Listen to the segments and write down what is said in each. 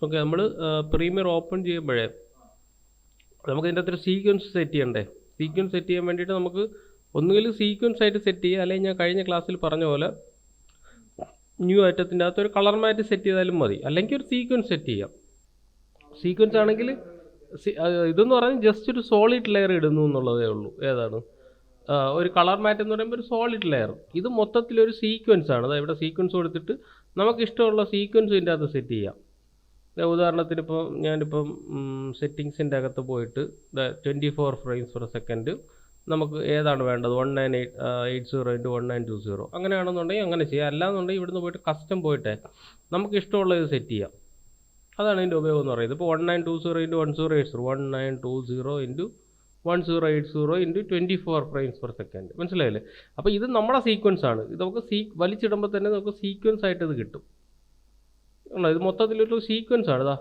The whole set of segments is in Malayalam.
ഓക്കെ, നമ്മൾ പ്രീമിയർ ഓപ്പൺ ചെയ്യുമ്പോഴേ നമുക്ക് ഇതിൻ്റെ അകത്തൊരു സീക്വൻസ് സെറ്റ് ചെയ്യണ്ടേ. സീക്വൻസ് സെറ്റ് ചെയ്യാൻ വേണ്ടിയിട്ട് നമുക്ക് ഒന്നുകിൽ സീക്വൻസ് ആയിട്ട് സെറ്റ് ചെയ്യുക, അല്ലെങ്കിൽ ഞാൻ കഴിഞ്ഞ ക്ലാസ്സിൽ പറഞ്ഞ പോലെ ന്യൂ ഐറ്റത്തിൻ്റെ അകത്ത് ഒരു കളർ മാറ്റ് സെറ്റ് ചെയ്താലും മതി, അല്ലെങ്കിൽ ഒരു സീക്വൻസ് സെറ്റ് ചെയ്യാം. സീക്വൻസ് ആണെങ്കിൽ ഇതെന്ന് പറഞ്ഞാൽ ജസ്റ്റ് ഒരു സോളിഡ് ലെയർ ഇടുന്നു എന്നുള്ളതേ ഉള്ളൂ. ഏതാണ് ഒരു കളർ മാറ്റ് എന്ന് പറയുമ്പോൾ ഒരു സോളിഡ് ലെയർ. ഇത് മൊത്തത്തിലൊരു സീക്വൻസ് ആണ്. അതായത് ഇവിടെ സീക്വൻസ് കൊടുത്തിട്ട് നമുക്ക് ഇഷ്ടമുള്ള സീക്വൻസ് ഇതിൻ്റെ അകത്ത് സെറ്റ് ചെയ്യാം. ഉദാഹരണത്തിന് ഇപ്പോൾ ഞാനിപ്പം സെറ്റിങ്സിൻ്റെ അകത്ത് പോയിട്ട് 24 ഫ്രെയിംസ് പെർ സെക്കൻഡ് നമുക്ക് ഏതാണ് വേണ്ടത്, 1980x1920 അങ്ങനെയാണെന്നുണ്ടെങ്കിൽ അങ്ങനെ ചെയ്യാം. അല്ലാന്നുണ്ടെങ്കിൽ ഇവിടുന്ന് പോയിട്ട് കസ്റ്റം പോയിട്ട് നമുക്ക് ഇഷ്ടമുള്ള ഇത് സെറ്റ് ചെയ്യാം. അതാണ് ഇതിൻ്റെ ഉപയോഗം എന്ന് പറയുന്നത്. ഇപ്പോൾ 1920x1080 1920x1080 24 frames per second, മനസ്സിലായില്ലേ? അപ്പോൾ ഇത് നമ്മുടെ സീക്വൻസ് ആണ്. ഇത് നമുക്ക് വലിച്ചിടുമ്പോൾ തന്നെ നമുക്ക് സീക്വൻസ് ആയിട്ട് ഇത് കിട്ടും. ഇത് മൊത്തത്തിലൊരു സീക്വൻസ് ആണ്. ഇതാ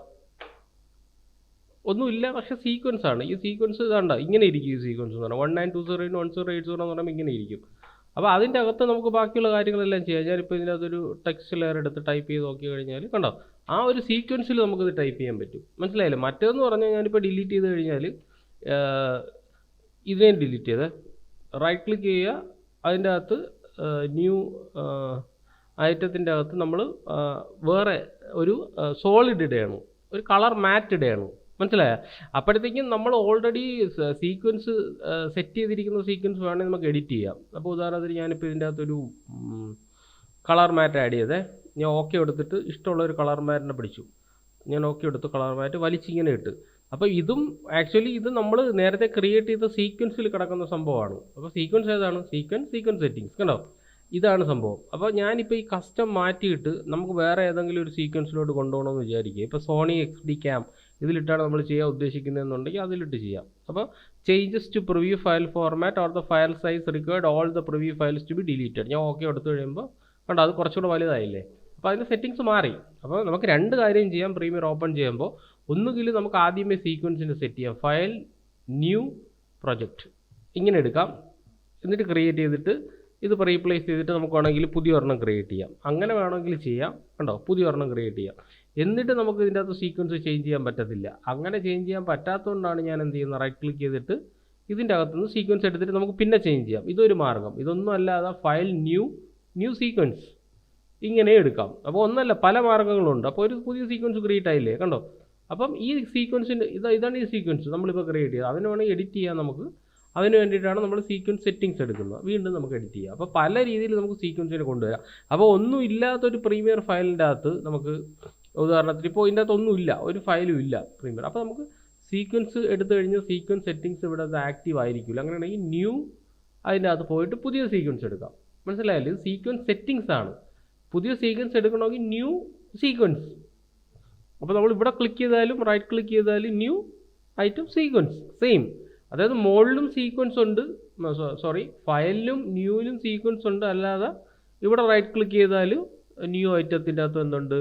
ഒന്നുമില്ല, പക്ഷേ സീക്വൻസ് ആണ്. ഈ സീക്വൻസ് ഇതാണ്ട ഇങ്ങനെ ഇരിക്കും. ഈ സീക്വൻസ് എന്ന് പറഞ്ഞാൽ 1920x1080 എന്ന് പറയുമ്പോൾ ഇങ്ങനെ ഇരിക്കും. അപ്പോൾ അതിൻ്റെ അകത്ത് നമുക്ക് ബാക്കിയുള്ള കാര്യങ്ങളെല്ലാം ചെയ്യാം. ഞാനിപ്പോൾ ഇതിൻ്റെ അകത്തൊരു ടെക്സ്റ്റ് ലെയർ എടുത്ത് ടൈപ്പ് ചെയ്ത് നോക്കി കഴിഞ്ഞാൽ കണ്ടോ, ആ ഒരു സീക്വൻസിൽ നമുക്കിത് ടൈപ്പ് ചെയ്യാൻ പറ്റും. മനസ്സിലായില്ലേ? മറ്റേതെന്ന് പറഞ്ഞാൽ ഞാനിപ്പോൾ ഡിലീറ്റ് ചെയ്ത് കഴിഞ്ഞാൽ ഇതിനെ ഡിലീറ്റ് ചെയ്ത് റൈറ്റ് ക്ലിക്ക് ചെയ്യുക, അതിൻ്റെ അകത്ത് ന്യൂ ഐറ്റത്തിൻ്റെ അകത്ത് നമ്മൾ വേറെ ഒരു സോളിഡ് ഇടയാണ്, ഒരു കളർ മാറ്റ് ഇടയാണ്. മനസ്സിലായോ? അപ്പോഴത്തേക്കും നമ്മൾ ഓൾറെഡി സീക്വൻസ് സെറ്റ് ചെയ്തിരിക്കുന്ന സീക്വൻസ് വേണമെങ്കിൽ നമുക്ക് എഡിറ്റ് ചെയ്യാം. അപ്പോൾ ഉദാഹരണത്തിന് ഞാനിപ്പോൾ ഇതിൻ്റെ അകത്തൊരു കളർ മാറ്റ് ആഡ് ചെയ്തേ. ഞാൻ ഓക്കെ എടുത്തിട്ട് ഇഷ്ടമുള്ള ഒരു കളർ മാറ്റിനെ പിടിച്ചു. ഞാൻ ഓക്കെ എടുത്തു, കളർ മാറ്റ് വലിച്ചിങ്ങനെ ഇട്ട്. അപ്പോൾ ഇതും ആക്ച്വലി ഇത് നമ്മൾ നേരത്തെ ക്രിയേറ്റ് ചെയ്ത സീക്വൻസിൽ കിടക്കുന്ന സംഭവമാണ്. അപ്പോൾ സീക്വൻസ് ഏതാണ്? സീക്വൻസ് സെറ്റിങ്സ് കണ്ടോ, ഇതാണ് സംഭവം. അപ്പോൾ ഞാനിപ്പോൾ ഈ കസ്റ്റം മാറ്റിയിട്ട് നമുക്ക് വേറെ ഏതെങ്കിലും ഒരു സീക്വൻസിലോട്ട് കൊണ്ടുപോകണമെന്ന് വിചാരിക്കുക. ഇപ്പോൾ സോണി XD ക്യാം ഇതിലിട്ടാണ് നമ്മൾ ചെയ്യാൻ ഉദ്ദേശിക്കുന്നതെന്നുണ്ടെങ്കിൽ അതിലിട്ട് ചെയ്യാം. അപ്പോൾ changes to preview file format or the file size required all the preview files to be deleted. ഞാൻ ഓക്കെ എടുത്തു കഴിയുമ്പോൾ കണ്ടോ അത് കുറച്ചുകൂടെ വലുതായില്ലേ. അപ്പോൾ അതിൻ്റെ സെറ്റിങ്സ് മാറി. അപ്പോൾ നമുക്ക് രണ്ട് കാര്യം ചെയ്യാം പ്രീമിയർ ഓപ്പൺ ചെയ്യുമ്പോൾ. ഒന്നുകിൽ നമുക്ക് ആദ്യമേ സീക്വൻസിൻ്റെ സെറ്റ് ചെയ്യാം, ഫയൽ ന്യൂ പ്രൊജക്റ്റ് ഇങ്ങനെ എടുക്കാം, എന്നിട്ട് ക്രിയേറ്റ് ചെയ്തിട്ട് ഇതിപ്പോൾ റീപ്ലേസ് ചെയ്തിട്ട് നമുക്ക് വേണമെങ്കിൽ പുതിയ ഒരെണ്ണം ക്രിയേറ്റ് ചെയ്യാം. അങ്ങനെ വേണമെങ്കിൽ ചെയ്യാം. കണ്ടോ, പുതിയ ഒരെണ്ണം ക്രിയേറ്റ് ചെയ്യാം. എന്നിട്ട് നമുക്ക് ഇതിൻ്റെ അകത്ത് സീക്വൻസ് ചേഞ്ച് ചെയ്യാൻ പറ്റത്തില്ല. അങ്ങനെ ചേഞ്ച് ചെയ്യാൻ പറ്റാത്തതുകൊണ്ടാണ് ഞാൻ എന്ത് ചെയ്യുന്നത്, റൈറ്റ് ക്ലിക്ക് ചെയ്തിട്ട് ഇതിൻ്റെ അകത്തുനിന്ന് സീക്വൻസ് എടുത്തിട്ട് നമുക്ക് പിന്നെ ചേഞ്ച് ചെയ്യാം. ഇതൊരു മാർഗ്ഗം. ഇതൊന്നും അല്ലാതെ ഫയൽ ന്യൂ സീക്വൻസ് ഇങ്ങനെ എടുക്കാം. അപ്പോൾ ഒന്നല്ല, പല മാർഗ്ഗങ്ങളുണ്ട്. അപ്പോൾ ഒരു പുതിയ സീക്വൻസ് ക്രിയേറ്റ് ആയില്ലേ, കണ്ടോ. അപ്പം ഈ സീക്വൻസിൻ്റെ ഇതാണ് ഈ സീക്വൻസ് നമ്മളിപ്പോൾ ക്രിയേറ്റ് ചെയ്യുക. അതിന് വേണമെങ്കിൽ എഡിറ്റ് ചെയ്യാം നമുക്ക്. അതിന് വേണ്ടിയിട്ടാണ് നമ്മൾ സീക്വൻസ് സെറ്റിങ്സ് എടുക്കുന്നത്. വീണ്ടും നമുക്ക് എഡിറ്റ് ചെയ്യാം. അപ്പോൾ പല രീതിയിൽ നമുക്ക് സീക്വൻസിനെ കൊണ്ടുവരാം. അപ്പോൾ ഒന്നും ഇല്ലാത്തൊരു പ്രീമിയർ ഫയലിൻ്റെ അകത്ത് നമുക്ക് ഉദാഹരണത്തിന് ഇപ്പോൾ ഇതിൻ്റെ അകത്ത് ഒന്നുമില്ല, ഒരു ഫയലും ഇല്ല പ്രീമിയർ. അപ്പോൾ നമുക്ക് സീക്വൻസ് എടുത്തു കഴിഞ്ഞാൽ സീക്വൻസ് സെറ്റിങ്സ് ഇവിടെ ആക്റ്റീവ് ആയിരിക്കില്ല. അങ്ങനെയാണെങ്കിൽ ന്യൂ അതിൻ്റെ അകത്ത് പോയിട്ട് പുതിയ സീക്വൻസ് എടുക്കാം. മനസ്സിലായാലും ഇത് സീക്വൻസ് സെറ്റിങ്സ് ആണ്. പുതിയ സീക്വൻസ് എടുക്കണമെങ്കിൽ ന്യൂ സീക്വൻസ്. അപ്പോൾ നമ്മൾ ഇവിടെ ക്ലിക്ക് ചെയ്താലും റൈറ്റ് ക്ലിക്ക് ചെയ്താലും ന്യൂ ഐറ്റം സീക്വൻസ് സെയിം. അതായത് മുകളിലും സീക്വൻസ് ഉണ്ട്, ഫയലിലും ന്യൂവിലും സീക്വൻസ് ഉണ്ട്. അല്ലാതെ ഇവിടെ റൈറ്റ് ക്ലിക്ക് ചെയ്താൽ ന്യൂ ഐറ്റത്തിൻ്റെ അകത്ത് എന്തുണ്ട്,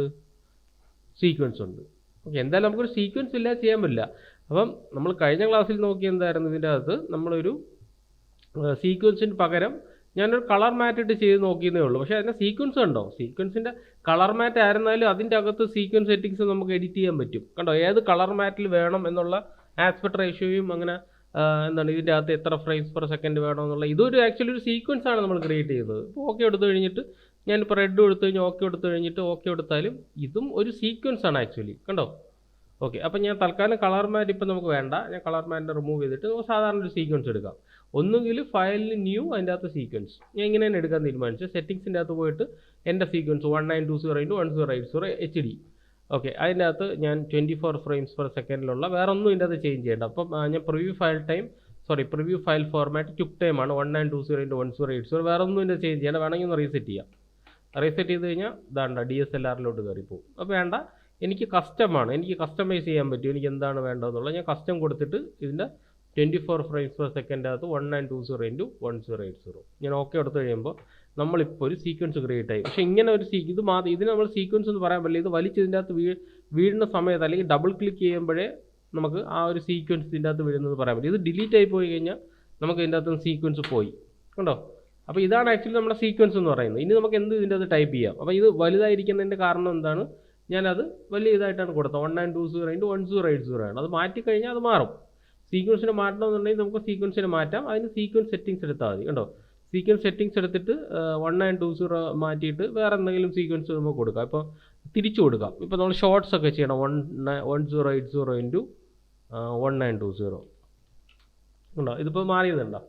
സീക്വൻസ് ഉണ്ട്. ഓക്കെ, എന്തായാലും നമുക്കൊരു സീക്വൻസ് ഇല്ലാതെ ചെയ്യാൻ പറ്റില്ല. അപ്പം നമ്മൾ കഴിഞ്ഞ ക്ലാസ്സിൽ നോക്കി എന്തായിരുന്നു, ഇതിൻ്റെ അകത്ത് നമ്മളൊരു സീക്വൻസിന് പകരം ഞാനൊരു കളർ മാറ്റ് ഇട്ട് ചെയ്ത് നോക്കിയെന്നേ ഉള്ളൂ. പക്ഷേ അതിൻ്റെ സീക്വൻസ് ഉണ്ടോ, സീക്വൻസിൻ്റെ കളർ മാറ്റ് ആയിരുന്നാലും അതിൻ്റെ അകത്ത് സീക്വൻസ് സെറ്റിങ്സ് നമുക്ക് എഡിറ്റ് ചെയ്യാൻ പറ്റും. കണ്ടോ, ഏത് കളർ മാറ്റിൽ വേണം എന്നുള്ള ആസ്പെക്ട് റേഷ്യോയും അങ്ങനെ എന്താണ് ഇതിൻ്റെ അകത്ത് എത്ര ഫ്രെയിംസ് പെർ സെക്കൻഡ് വേണമെന്നുള്ള ഇതൊരു ആക്ച്വലി ഒരു സീക്വൻസ് ആണ് നമ്മൾ ക്രിയേറ്റ് ചെയ്യുന്നത്. ഇപ്പോൾ ഓക്കെ എടുത്തു കഴിഞ്ഞിട്ട് ഞാനിപ്പോൾ റെഡ് എടുത്തു കഴിഞ്ഞാൽ ഓക്കെ എടുത്തു കഴിഞ്ഞിട്ട് ഓക്കെ എടുത്താലും ഇതും ഒരു സീക്വൻസ് ആണ് ആക്ച്വലി. കണ്ടോ, ഓക്കെ. അപ്പോൾ ഞാൻ തൽക്കാലം കളർ മാറ്റ് ഇപ്പം നമുക്ക് വേണ്ട, ഞാൻ കളർ മാറ്റിനെ റിമൂവ് ചെയ്തിട്ട് നമുക്ക് സാധാരണ ഒരു സീക്വൻസ് എടുക്കാം. ഒന്നുകിൽ ഫയലിൽ ന്യൂ അതിൻ്റെ അകത്ത് സീക്വൻസ് ഞാൻ ഇങ്ങനെ തന്നെ എടുക്കാൻ തീരുമാനിച്ചു. സെറ്റിങ്സിൻ്റെ അകത്ത് പോയിട്ട് എൻ്റെ സീക്വൻസ് 1920x1080 HD. ഓക്കെ, അതിൻ്റെ അകത്ത് ഞാൻ 24 ഫ്രെയിംസ് പെർ സെക്കൻഡിലുള്ള വേറെ ഒന്നും ഇതിൻ്റെ അകത്ത് ചേഞ്ച് ചെയ്യേണ്ട. അപ്പം ഞാൻ preview file format quick time ആണ് 1920x1080. വേറെ ഒന്നും ഇതിൻ്റെ ചേഞ്ച് ചെയ്യേണ്ട. വേണമെങ്കിൽ ഒന്ന് റീസെറ്റ് ചെയ്യാം. റീസെറ്റ് ചെയ്ത് കഴിഞ്ഞാൽ ഇതാണ്ട DSLRലോട്ട് കയറിപ്പോവും. അപ്പോൾ വേണ്ട, എനിക്ക് കസ്റ്റമാണ്, എനിക്ക് കസ്റ്റമൈസ് ചെയ്യാൻ പറ്റും. എനിക്ക് എന്താണ് വേണ്ടതെന്നുള്ളത് ഞാൻ കസ്റ്റം കൊടുത്തിട്ട് ഇതിൻ്റെ 24 ഫ്രെയിംസ് പെർ സെക്കൻഡ് അകത്ത് 1920x1080 ഞാൻ ഓക്കെ എടുത്തു കഴിയുമ്പോൾ നമ്മളിപ്പോൾ ഒരു സീക്വൻസ് ക്രിയേറ്റ് ആയി. പക്ഷേ ഇങ്ങനെ ഒരു ഇതിന് നമ്മൾ സീക്വൻസ് എന്ന് പറയാൻ പറ്റില്ല. ഇത് വലിച്ച് ഇതിൻ്റെ അകത്ത് വീഴുന്ന സമയത്ത് അല്ലെങ്കിൽ ഡബിൾ ക്ലിക്ക് ചെയ്യുമ്പോഴേ നമുക്ക് ആ ഒരു സീക്വൻസ് ഇതിൻ്റെ അകത്ത് വീഴുന്നത് പറയാൻ പറ്റും. ഇത് ഡിലീറ്റ് ആയി പോയി കഴിഞ്ഞാൽ നമുക്ക് ഇതിൻ്റെ അകത്ത് സീക്വൻസ് പോയി. കണ്ടോ, അപ്പോൾ ഇതാണ് ആക്ച്വലി നമ്മുടെ സീക്വൻസ് എന്ന് പറയുന്നത്. ഇനി നമുക്ക് എന്ത് ഇതിൻ്റെ അകത്ത് ടൈപ്പ് ചെയ്യാം. അപ്പോൾ ഇത് വലുതായിരിക്കുന്നതിൻ്റെ കാരണം എന്താണ്, ഞാനത് വലിയ ഇതായിട്ടാണ് കൊടുത്തത് 1920 ആണ്. അത് മാറ്റിക്കഴിഞ്ഞാൽ അത് മാറും. സീക്വൻസിന് മാറ്റണമെന്നുണ്ടെങ്കിൽ നമുക്ക് സീക്വൻസിന് മാറ്റാം. അതിന് സീക്വൻസ് സെറ്റിങ്സ് എടുത്താൽ മതി. കണ്ടോ, സീക്വൻസ് സെറ്റിങ്സ് എടുത്തിട്ട് 1920 മാറ്റിയിട്ട് വേറെ എന്തെങ്കിലും സീക്വൻസ് നമുക്ക് കൊടുക്കാം. ഇപ്പോൾ തിരിച്ചു കൊടുക്കാം. ഇപ്പോൾ നമ്മൾ ഷോർട്സ് ഒക്കെ ചെയ്യണം 1080 ഇൻറ്റു 1920. ഉണ്ടോ, ഇതിപ്പോൾ മാറിയതുണ്ടോ,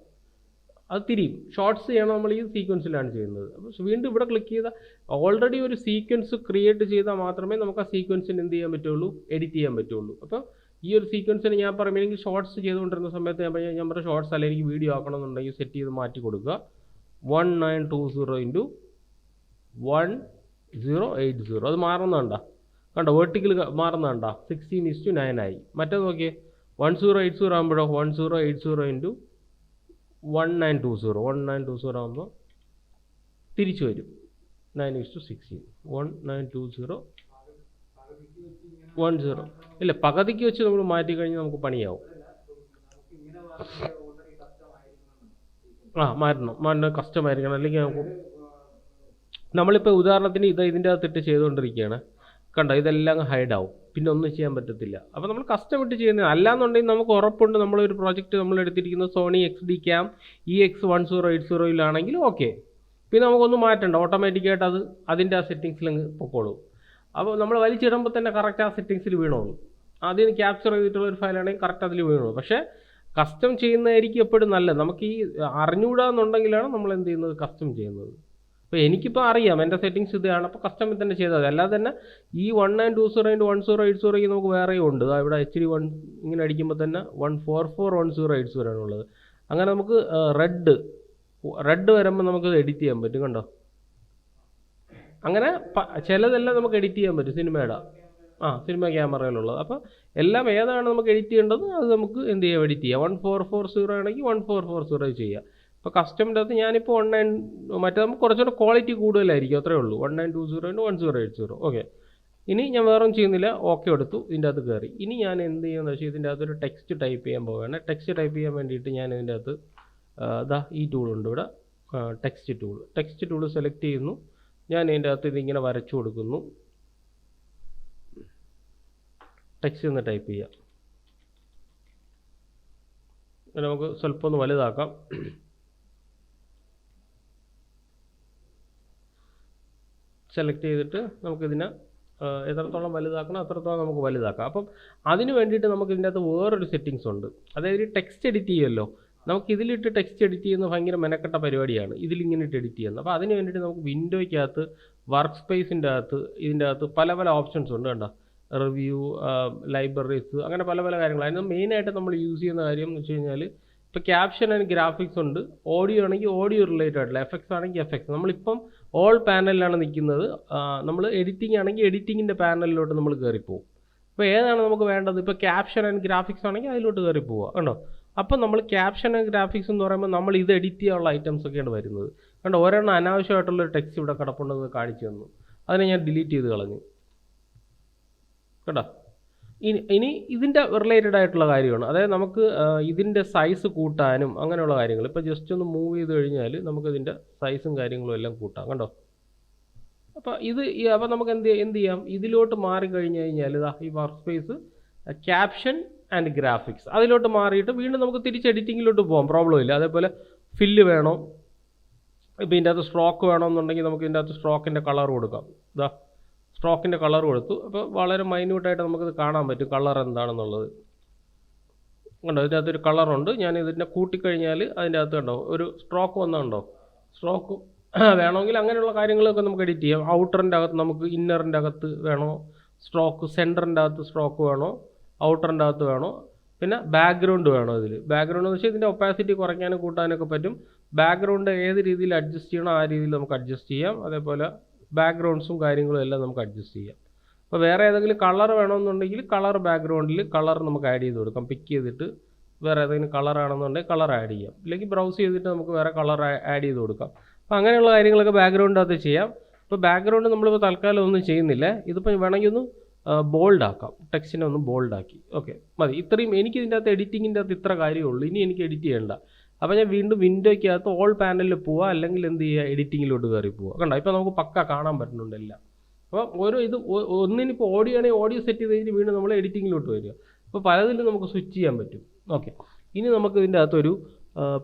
അത് തിരിയും. ഷോർട്സ് ചെയ്യണം നമ്മൾ ഈ സീക്വൻസിലാണ് ചെയ്യുന്നത്. അപ്പോൾ വീണ്ടും ഇവിടെ ക്ലിക്ക് ചെയ്താൽ ഓൾറെഡി ഒരു സീക്വൻസ് ക്രിയേറ്റ് ചെയ്താൽ മാത്രമേ നമുക്ക് ആ സീക്വൻസിന് എന്ത് ചെയ്യാൻ പറ്റുള്ളൂ, എഡിറ്റ് ചെയ്യാൻ പറ്റുള്ളൂ. അപ്പോൾ ഈ ഒരു സീക്വൻസിന് ഞാൻ പറയുമ്പോൾ ഷോർട്സ് ചെയ്തുകൊണ്ടിരുന്ന സമയത്ത് ഞാൻ പറഞ്ഞ ഷോർട്സ് അല്ലെങ്കിൽ എനിക്ക് വീഡിയോ ആക്കണമെന്നുണ്ടെങ്കിൽ സെറ്റ് ചെയ്ത് മാറ്റി കൊടുക്കുക. 1920 ഇൻറ്റു 1080. അത് മാറുന്നുണ്ടോ, കണ്ടോ, വെർട്ടിക്കൽ മാറുന്നുണ്ടോ, 16:9 ആയി. മറ്റേ നോക്കിയേ 1080 ആകുമ്പോഴോ 1080 ഇൻറ്റു 1920 ആകുമ്പോൾ തിരിച്ചു വരും 9:16. 1920 10. ഇല്ല, പകുതിക്ക് വെച്ച് നമ്മൾ മാറ്റി കഴിഞ്ഞാൽ നമുക്ക് പണിയാവും. മാറ്റണം, കസ്റ്റമായിരിക്കണം. അല്ലെങ്കിൽ നമുക്ക് നമ്മളിപ്പോൾ ഉദാഹരണത്തിന് ഇതിൻ്റെ അകത്തിട്ട് ചെയ്തുകൊണ്ടിരിക്കുകയാണ്. കണ്ടോ, ഇതെല്ലാം ഹൈഡ് ആവും, പിന്നെ ഒന്നും ചെയ്യാൻ പറ്റത്തില്ല. അപ്പോൾ നമ്മൾ കസ്റ്റം ഇട്ട് ചെയ്യുന്നത്. അല്ലാന്നുണ്ടെങ്കിൽ നമുക്ക് ഉറപ്പുണ്ട് നമ്മളൊരു പ്രോജക്റ്റ് നമ്മൾ എടുത്തിരിക്കുന്നത് Sony XD cam EX1080 okay, പിന്നെ നമുക്കൊന്നും മാറ്റണ്ട, ഓട്ടോമാറ്റിക്കായിട്ട് അത് അതിൻ്റെ ആ സെറ്റിങ്സിൽ പൊക്കോളൂ. അപ്പോൾ നമ്മൾ വലിച്ചിടുമ്പോൾ തന്നെ കറക്റ്റ് ആ സെറ്റിങ്സിൽ വീണോളൂ. ആദ്യം ക്യാപ്ചർ ചെയ്തിട്ടുള്ള ഒരു ഫയലാണെങ്കിൽ കറക്റ്റ് അതിൽ വീണോളൂ. പക്ഷേ കസ്റ്റം ചെയ്യുന്നതായിരിക്കും എപ്പോഴും നല്ലത്. നമുക്ക് ഈ അറിഞ്ഞുകൂടാന്നുണ്ടെങ്കിലാണ് നമ്മൾ എന്ത് ചെയ്യുന്നത്, കസ്റ്റം ചെയ്യുന്നത്. അപ്പോൾ എനിക്കിപ്പോൾ അറിയാം എൻ്റെ സെറ്റിങ്സ് ഇതാണ്, അപ്പോൾ കസ്റ്റമിൽ തന്നെ ചെയ്താൽ മതി. അല്ലാതെ തന്നെ ഈ 1920 ഇൻറ്റു 1080 നമുക്ക് വേറെയും ഉണ്ട്. ഇവിടെ HD 1 ഇങ്ങനെ അടിക്കുമ്പോൾ തന്നെ 1441080 ആണുള്ളത്. അങ്ങനെ നമുക്ക് റെഡ് വരുമ്പോൾ നമുക്ക് എഡിറ്റ് ചെയ്യാൻ പറ്റും. കണ്ടോ, അങ്ങനെ ചിലതെല്ലാം നമുക്ക് എഡിറ്റ് ചെയ്യാൻ പറ്റും സിനിമയുടെ സിനിമ ക്യാമറയിലുള്ളത്. അപ്പോൾ എല്ലാം ഏതാണ് നമുക്ക് എഡിറ്റ് ചെയ്യേണ്ടത് അത് നമുക്ക് എന്ത് ചെയ്യാം, എഡിറ്റ് ചെയ്യാം. 1440 ആണെങ്കിൽ 1440 ചെയ്യാം. ഇപ്പോൾ കസ്റ്റമിൻ്റെ അകത്ത് ഞാനിപ്പോൾ മറ്റേ നമുക്ക് കുറച്ചുകൂടെ ക്വാളിറ്റി കൂടുതലായിരിക്കും, അത്രേ ഉള്ളൂ. 1920 ഇൻറ്റു 1080. ഓക്കെ, ഇനി ഞാൻ വേറെ ഒന്നും ചെയ്യുന്നില്ല. ഓക്കെ എടുത്തു, ഇതിൻ്റെ അകത്ത് കയറി. ഇനി ഞാൻ എന്ത് ചെയ്യുമെന്ന് വെച്ചാൽ ഇതിൻ്റെ അകത്തൊരു ടെക്സ്റ്റ് ടൈപ്പ് ചെയ്യാൻ പോവുകയാണ്. ടെക്സ്റ്റ് ടൈപ്പ് ചെയ്യാൻ വേണ്ടിയിട്ട് ഞാൻ ഇതിൻ്റെ അകത്ത് ഈ ടൂളുണ്ട് ഇവിടെ, ടെക്സ്റ്റ് ടൂൾ സെലക്ട് ചെയ്യുന്നു. ഞാൻ ഇതിൻ്റെ അകത്ത് ഇതിങ്ങനെ വരച്ചു കൊടുക്കുന്നു. ടെക്സ്റ്റ് ഒന്ന് ടൈപ്പ് ചെയ്യാം. നമുക്ക് സ്വല്പം ഒന്ന് വലുതാക്കാം. സെലക്ട് ചെയ്തിട്ട് നമുക്കിതിനെ എത്രത്തോളം വലുതാക്കണം അത്രത്തോളം നമുക്ക് വലുതാക്കാം. അപ്പം അതിന് വേണ്ടിയിട്ട് നമുക്ക് ഇതിൻ്റെ അകത്ത് വേറൊരു സെറ്റിങ്സ് ഉണ്ട്. അതായത് ടെക്സ്റ്റ് എഡിറ്റ് ചെയ്യുമല്ലോ, നമുക്ക് ഇതിലിട്ട് ടെക്സ്റ്റ് എഡിറ്റ് ചെയ്യുന്ന ഭയങ്കര മെനക്കെട്ട പരിപാടിയാണ്, ഇതിലിങ്ങനെ ഇട്ട് എഡിറ്റ് ചെയ്യുന്നത്. അപ്പോൾ അതിന് വേണ്ടിയിട്ട് നമുക്ക് വിൻഡോയ്ക്കകത്ത് വർക്ക് സ്പേസിൻ്റെ അകത്ത് ഇതിൻ്റെ അകത്ത് പല ഓപ്ഷൻസ് ഉണ്ട്. കണ്ടോ, റിവ്യൂ, ലൈബ്രറീസ്, അങ്ങനെ പല കാര്യങ്ങൾ. അതിന് മെയിനായിട്ട് നമ്മൾ യൂസ് ചെയ്യുന്ന കാര്യം എന്ന് വെച്ച് കഴിഞ്ഞാൽ ഇപ്പോൾ ക്യാപ്ഷൻ ആൻഡ് ഗ്രാഫിക്സ് ഉണ്ട്, ഓഡിയോ ആണെങ്കിൽ ഓഡിയോ റിലേറ്റഡ് ആയിട്ടുള്ള, എഫക്ട്സ് ആണെങ്കിൽ എഫക്ട്സ്. നമ്മളിപ്പം ഓൾ പാനലിലാണ് നിൽക്കുന്നത്. നമ്മൾ എഡിറ്റിംഗ് ആണെങ്കിൽ എഡിറ്റിങ്ങിൻ്റെ പാനലിലോട്ട് നമ്മൾ കയറിപ്പോവും. അപ്പോൾ ഏതാണ് നമുക്ക് വേണ്ടത്, ഇപ്പോൾ ക്യാപ്ഷൻ ആൻഡ് ഗ്രാഫിക്സ് ആണെങ്കിൽ അതിലോട്ട് കയറി പോവുക. കണ്ടോ, അപ്പം നമ്മൾ ക്യാപ്ഷൻ ആൻഡ് ഗ്രാഫിക്സ് എന്ന് പറയുമ്പോൾ നമ്മൾ ഇത് എഡിറ്റ് ചെയ്യാനുള്ള ഐറ്റംസ് ഒക്കെയാണ് വരുന്നത്. കണ്ടോ, ഒരെണ്ണം അനാവശ്യമായിട്ടുള്ളൊരു ടെക്സ്റ്റ് ഇവിടെ കിടപ്പുണ്ടെന്ന് കാണിച്ചു തന്നു, അതിനെ ഞാൻ ഡിലീറ്റ് ചെയ്ത് കളഞ്ഞു. കേട്ടോ, ഇനി ഇതിൻ്റെ റിലേറ്റഡ് ആയിട്ടുള്ള കാര്യമാണ്. അതായത് നമുക്ക് ഇതിൻ്റെ സൈസ് കൂട്ടാനും അങ്ങനെയുള്ള കാര്യങ്ങൾ. ഇപ്പോൾ ജസ്റ്റ് ഒന്ന് മൂവ് ചെയ്ത് കഴിഞ്ഞാൽ നമുക്കിതിൻ്റെ സൈസും കാര്യങ്ങളും എല്ലാം കൂട്ടാം. കണ്ടോ, അപ്പോൾ നമുക്ക് എന്ത് ചെയ്യാം, ഇതിലോട്ട് മാറിക്കഴിഞ്ഞ് കഴിഞ്ഞാൽ ഈ work space caption and graphics അതിലോട്ട് മാറിയിട്ട് വീണ്ടും നമുക്ക് തിരിച്ച് എഡിറ്റിങ്ങിലോട്ട് പോകാം, പ്രോബ്ലം ഇല്ല. അതേപോലെ ഫില്ല് വേണോ, ഇപ്പോൾ ഇതിൻ്റെ അകത്ത് സ്ട്രോക്ക് വേണമെന്നുണ്ടെങ്കിൽ നമുക്ക് ഇതിൻ്റെ അകത്ത് സ്ട്രോക്കിൻ്റെ കളർ കൊടുക്കാം. സ്ട്രോക്കിൻ്റെ കളർ കൊടുത്തു. അപ്പോൾ വളരെ മൈന്യൂട്ടായിട്ട് നമുക്കത് കാണാൻ പറ്റും കളർ എന്താണെന്നുള്ളത്. കണ്ടോ, ഇതിൻ്റെ അകത്തൊരു കളറുണ്ട്. ഞാൻ ഇതിനെ കൂട്ടിക്കഴിഞ്ഞാൽ അതിൻ്റെ അകത്ത് കണ്ടോ ഒരു സ്ട്രോക്ക് വന്നുണ്ടോ. സ്ട്രോക്ക് വേണമെങ്കിൽ അങ്ങനെയുള്ള കാര്യങ്ങളൊക്കെ നമുക്ക് എഡിറ്റ് ചെയ്യാം. ഔട്ടറിൻ്റെ അകത്ത് നമുക്ക് ഇന്നറിൻ്റെ അകത്ത് വേണോ സ്ട്രോക്ക്, സെൻറ്ററിൻ്റെ അകത്ത് സ്ട്രോക്ക് വേണോ, ഔട്ടറിൻ്റെ അകത്ത് വേണോ, പിന്നെ ബാക്ക്ഗ്രൗണ്ട് വേണോ. ബാക്ക്ഗ്രൗണ്ട് എന്ന് വെച്ചാൽ ഇതിൻ്റെ ഒപ്പാസിറ്റി കുറയ്ക്കാനും കൂട്ടാനൊക്കെ പറ്റും. ബാക്ക്ഗ്രൗണ്ട് ഏത് രീതിയിൽ അഡ്ജസ്റ്റ് ചെയ്യണോ ആ രീതിയിൽ നമുക്ക് അഡ്ജസ്റ്റ് ചെയ്യാം. അതേപോലെ ബാക്ക്ഗ്രൗണ്ട്സും കാര്യങ്ങളും എല്ലാം നമുക്ക് അഡ്ജസ്റ്റ് ചെയ്യാം. അപ്പോൾ വേറെ ഏതെങ്കിലും കളർ വേണമെന്നുണ്ടെങ്കിൽ കളർ ബാക്ക്ഗ്രൗണ്ടിൽ കളർ നമുക്ക് ആഡ് ചെയ്ത് കൊടുക്കാം. പിക്ക് ചെയ്തിട്ട് വേറെ ഏതെങ്കിലും കളർ ആണെന്നുണ്ടെങ്കിൽ കളർ ആഡ് ചെയ്യാം. ഇല്ലെങ്കിൽ ബ്രൗസ് ചെയ്തിട്ട് നമുക്ക് വേറെ കളർ ആഡ് ചെയ്ത് കൊടുക്കാം. അപ്പോൾ അങ്ങനെയുള്ള കാര്യങ്ങളൊക്കെ ബാക്ക്ഗ്രൗണ്ടിനകത്ത് ചെയ്യാം. ഇപ്പോൾ ബാക്ക്ഗ്രൗണ്ട് നമ്മളിപ്പോൾ തൽക്കാലം ഒന്നും ചെയ്യുന്നില്ല. ഇതിപ്പോൾ വേണമെങ്കിൽ ഒന്ന് ബോൾഡ് ആക്കാം, ടെക്സ്റ്റിനെ ഒന്ന് ബോൾഡ് ആക്കി. ഓക്കെ, മതി. ഇത്രയും എനിക്ക് ഇതിൻ്റെ അകത്ത് എഡിറ്റിങ്ങിൻ്റെ അകത്ത് ഇത്ര കാര്യമുള്ളൂ. ഇനി എനിക്ക് എഡിറ്റ് ചെയ്യേണ്ട. അപ്പോൾ ഞാൻ വീണ്ടും വിൻഡോയ്ക്കകത്ത് ഓൾ പാനലിൽ പോവുക, അല്ലെങ്കിൽ എന്ത് ചെയ്യുക, എഡിറ്റിങ്ങിലോട്ട് കയറി പോവുക. കണ്ടോ, ഇപ്പോൾ നമുക്ക് പക്ക കാണാൻ പറ്റുന്നുണ്ട് എല്ലാം. അപ്പോൾ ഓരോ ഇത് ഒന്നിനിപ്പോൾ ഓഡിയോ ആണെങ്കിൽ ഓഡിയോ സെറ്റ് ചെയ്ത് കഴിഞ്ഞ് വീണ്ടും നമ്മൾ എഡിറ്റിങ്ങിലോട്ട് വരിക. അപ്പോൾ പലതിലും നമുക്ക് സ്വിച്ച് ചെയ്യാൻ പറ്റും. ഓക്കെ, ഇനി നമുക്ക് ഇതിൻ്റെ അകത്തൊരു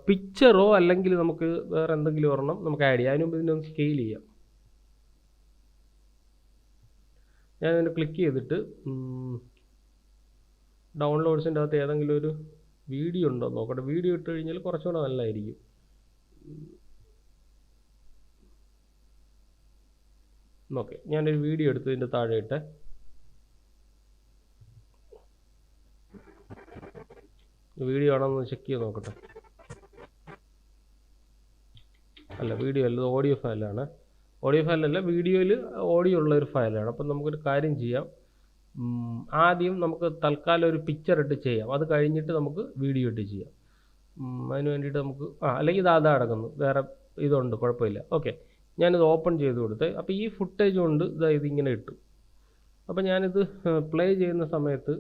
പിക്ചറോ അല്ലെങ്കിൽ നമുക്ക് വേറെ എന്തെങ്കിലും ഒരെണ്ണം നമുക്ക് ആഡ് ചെയ്യാം. അതിന് മുമ്പ് ഇതിനെ ഒന്ന് സ്കെയിൽ ചെയ്യാം. ഞാനിതിനെ ക്ലിക്ക് ചെയ്തിട്ട് ഡൗൺലോഡ്സിൻ്റെ അകത്ത് ഏതെങ്കിലും ഒരു വീഡിയോ ഉണ്ടോ നോക്കട്ടെ. വീഡിയോ ഇട്ട് കഴിഞ്ഞാൽ കുറച്ചുകൂടെ നല്ലതായിരിക്കും. ഓക്കെ, ഞാനൊരു വീഡിയോ എടുത്ത് ഇതിൻ്റെ താഴെ ഇട്ട് വീഡിയോ ആണെന്ന് ചെക്ക് ചെയ്ത് നോക്കട്ടെ. അല്ല, വീഡിയോ അല്ല, ഓഡിയോ ഫയലാണ്. ഓഡിയോ ഫയലല്ല, വീഡിയോയിൽ ഓഡിയോ ഉള്ളൊരു ഫയലാണ്. അപ്പം നമുക്കൊരു കാര്യം ചെയ്യാം. ആദ്യം നമുക്ക് തൽക്കാലം ഒരു പിക്ചർ ഇട്ട് ചെയ്യാം. അത് കഴിഞ്ഞിട്ട് നമുക്ക് വീഡിയോ ഇട്ട് ചെയ്യാം. അതിന് വേണ്ടിയിട്ട് നമുക്ക് അല്ലെങ്കിൽ ഇത് അതാ അടങ്ങുന്നു, വേറെ ഇതുണ്ട്, കുഴപ്പമില്ല. ഓക്കെ, ഞാനിത് ഓപ്പൺ ചെയ്ത് കൊടുത്ത് അപ്പോൾ ഈ ഫുട്ടേജ് കൊണ്ട് ഇതിങ്ങനെ ഇട്ടു. അപ്പോൾ ഞാനിത് പ്ലേ ചെയ്യുന്ന സമയത്ത്